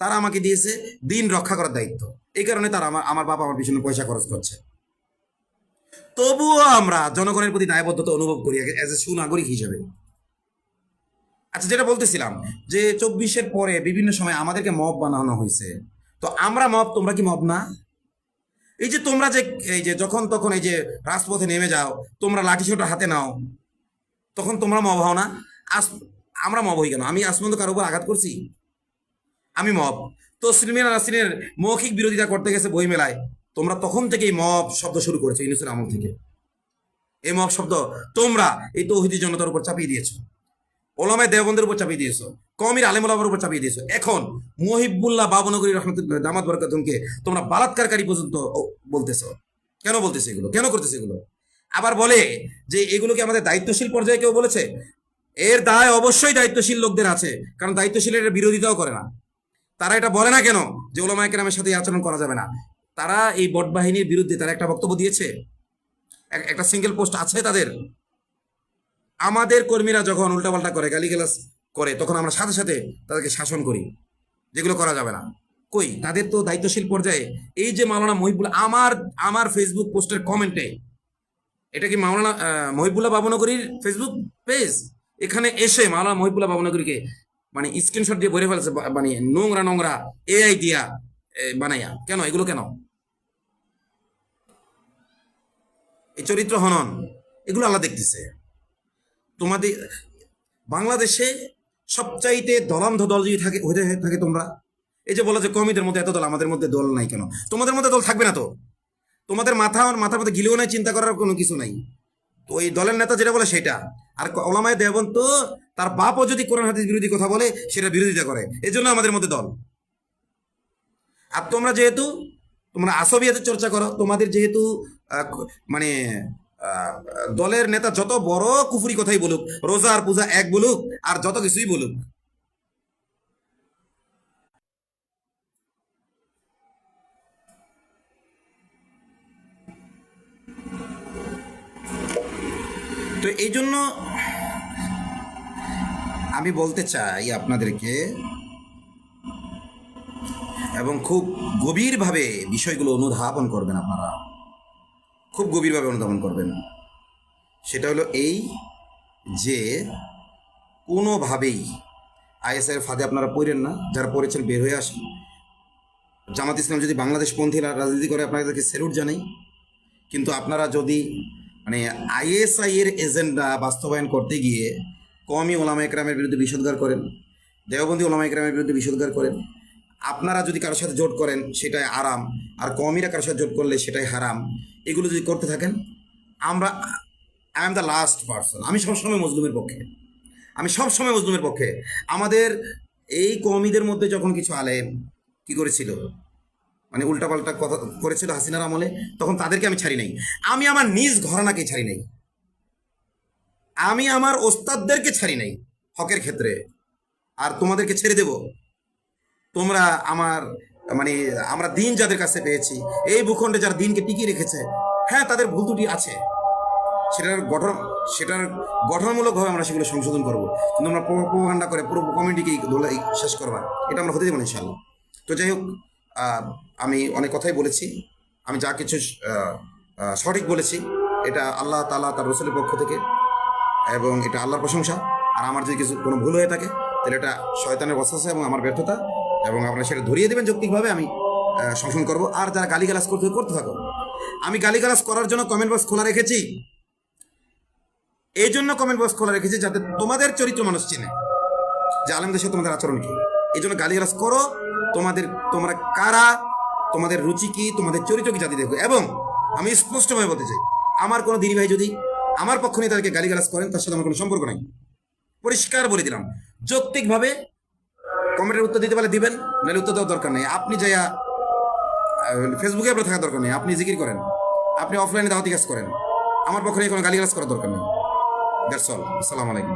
তারা আমাকে দিয়েছে দিন রক্ষা করার দায়িত্ব। এই কারণে তারা আমার বাবা আমার পিছনে পয়সা খরচ করছে। তবুও আমরা জনগণের প্রতি দায়বদ্ধতা অনুভব করি এজ এ সুনাগরিক হিসেবে। আচ্ছা, যেটা বলতেছিলাম যে 24-এর পরে বিভিন্ন সময় আমাদেরকে মব বানানো হয়েছে, তো আমরা মব, তোমরা কি মব না? এই যে তোমরা যে এই যে যখন তখন এই যে রাজপথে নেমে যাও, তোমরা লাঠি ছোটা হাতে নাও, তখন তোমরা মব হও না? আমরা মব হই কেন? আমি আজ পর্যন্ত কারো উপর আঘাত করছি? আমি মব। তো সিলমিনা নাসরিনের মৌখিক বিরোধিতা করতে গেছে বই মেলায়, তোমরা তখন থেকেই মব শব্দ শুরু করেছো, ইউনূসের আমল থেকে। এই মব শব্দ তোমরা এই তৌহিদি জনতার উপর চাপিয়ে দিয়েছো, ওলামায়ে দেওবন্দের উপর চাপিয়ে দিয়েছো, কওমির আলেম ওলামার উপর চাপিয়ে দিয়েছো। এখন মুহিবুল্লাহ বাবনগরী রহমতুল্লাহ দামাত বরকাতুহুকে তোমরা বালাৎকারী পর্যন্ত বলতেছো। কেন বলতেছো এগুলো? কেন করতেছো এগুলো? আবার বলে যে এগুলোকে আমাদের দায়িত্বশীল পর্যায়ে কেউ বলেছে? এর দায় অবশ্যই দায়িত্বশীল লোকদের আছে, কারণ দায়িত্বশীলের বিরোধিতাও করে না। তারা এটা বলে না কেন যে ওলামায়ে কেরামের সাথে আচরণ করা যাবে না? তারা এই বট বাহিনীর বিরুদ্ধে তারা একটা বক্তব্য দিয়েছে, একটা সিঙ্গেল পোস্ট আছে তাদের? আমাদের কর্মীরা যখন উল্টাপাল্টা করে, গালিগালাজ করে, তখন আমরা সাথে সাথে তাদেরকে শাসন করি, যেগুলো করা যাবে না। কই, তাদের তো দায়িত্বশীল পর্যায়ে এই যে মাওলানা মহিবুল্লাহ, আমার ফেসবুক পোস্টের কমেন্টে, এটা কি মাওলানা মহিবুল্লাহ বাবনগরীর ফেসবুক পেজ, এখানে এসে মাওলানা মহিবুল্লাহ বাবনগরীকে মানে স্ক্রিনশট দিয়ে ভরে ফেলছে, মানে নোংরা নোংরা এআই দিয়া বানাইয়া। কেন এগুলো? কেন এই চরিত্র হনন? এগুলো আল্লাহ দেখতেছে। তোমাদের বাংলাদেশে সবচাইতে দলান্ধ দল যদি থাকে হতে থাকে তোমরা, এই যে বলো যে কমিদের মধ্যে এত দল, আমাদের মধ্যে দল নাই কেন? তোমাদের মধ্যে দল থাকবে না তো? তোমাদের মাথার মধ্যে গিলেও নাই, চিন্তা করার কোনো কিছু নাই। তো ওই দলের নেতা যেটা বলে সেটা। আর ওলামায়ে দেওবন্দ তো তার বাপও যদি কোরআন হাদিস বিরোধী কথা বলে সেটা বিরোধিতা করে, এই জন্য আমাদের মধ্যে দল। আর তোমরা যেহেতু তোমরা আসবিয়াতের চর্চা করো, তোমাদের যেহেতু মানে দলের নেতা যত বড় কুফরি কথাই বলুক, রোজা আর পূজা এক বলুক, আর যত কিছুই বলুক, তো এই জন্য আমি বলতে চাই আপনাদেরকে, এবং খুব গভীরভাবে বিষয়গুলো অনুধাবন করবেন, আপনারা খুব গভীরভাবে অনুধাবন করবেন। সেটা হলো এই যে কোনোভাবেই আইএসআইয়ের ফাঁদে আপনারা পড়েন না। যারা পড়েছেন বের হয়ে আসেন। জামাত ইসলাম যদি বাংলাদেশপন্থী রাজনীতি করে, আপনাদেরকে স্যালুট জানাই। কিন্তু আপনারা যদি মানে আইএসআই এর এজেন্ডা বাস্তবায়ন করতে গিয়ে কওমি ওলামায়ে কেরামের বিরুদ্ধে বিষোদ্গার করেন, দেওবন্দি ওলামায়ে কেরামের বিরুদ্ধে বিষোদ্গার করেন, আপনারা যদি কারোর সাথে জোট করেন সেটাই আরাম, আর কওমিরা কারোর সাথে জোট করলে সেটাই হারাম, এগুলো যদি করতে থাকেন, I am the last person. আমি সবসময় মজলুমের পক্ষে, আমি সবসময় মজলুমের পক্ষে। আমাদের এই কওমিদের মধ্যে যখন কিছু আলেম কি করেছিল, মানে উল্টাপাল্টা কথা করেছিল হাসিনার আমলে, তখন তাদেরকে আমি ছাড়ি নাই। আমি আমার নিজ ঘরানাকে ছাড়ি নাই, আমি আমার ওস্তাদদেরকে ছাড়ি নাই হকের ক্ষেত্রে। আর তোমাদেরকে ছেড়ে দেব? তোমরা আমার মানে আমরা দিন যাদের কাছে পেয়েছি, এই ভূখণ্ডে যারা দিনকে টিকিয়ে রেখেছে, হ্যাঁ তাদের ভুল ত্রুটি আছে, সেটার গঠনমূলকভাবে আমরা সেগুলো সংশোধন করবো। কিন্তু আমরা প্রোপাগান্ডা করে পুরো কমিউনিটিকে শেষ করবা, এটা আমরা হতে দেবো না ইনশাআল্লাহ। তো যাই হোক, আমি অনেক কথাই বলেছি। আমি যা কিছু সঠিক বলেছি, এটা আল্লাহ তাআলা তার রসুলের পক্ষ থেকে, এবং এটা আল্লাহর প্রশংসা। আর আমার যদি কিছু কোনো ভুল হয়ে থাকে তাহলে এটা শয়তানের ওয়াসওয়াসা এবং আমার ব্যর্থতা, এবং আপনারা সেটা ধরিয়ে দেবেন যৌক্তিকভাবে, আমি সংশোধন করব। আর যারা গালিগালাজ করতে থাকো, আমি গালিগালাজ করার জন্য কমেন্ট বক্স খোলা রেখেছি, এই জন্য কমেন্ট বক্স খোলা রেখেছি যাতে তোমাদের চরিত্র মানুষ চেনে, যে আলেমদের সাথে তোমাদের আচরণ কি। এই জন্য গালিগালাজ করো, তোমরা কারা, তোমাদের রুচি কি, তোমাদের চরিত্র কি জাতি দেখো। এবং আমি স্পষ্টভাবে বলতে চাই, আমার কোনো দিনী ভাই যদি আমার পক্ষ নিয়ে তাদেরকে গালিগালাজ করেন, তার সাথে আমার কোনো সম্পর্ক নাই। পরিষ্কার বলে দিলাম, যৌক্তিকভাবে কমেন্টের উত্তর দিতে পারলে দিবেন, নাহলে উত্তর দেওয়ার দরকার নেই। আপনি যাইয়া ফেসবুকে আপনার থাকার দরকার নেই, আপনি জিকির করেন, আপনি অফলাইনে দাওয়াতি কাজ করেন, আমার পক্ষে নিয়ে কোনো গালিগালাজ করার দরকার নেই। That's all. আসসালামু আলাইকুম।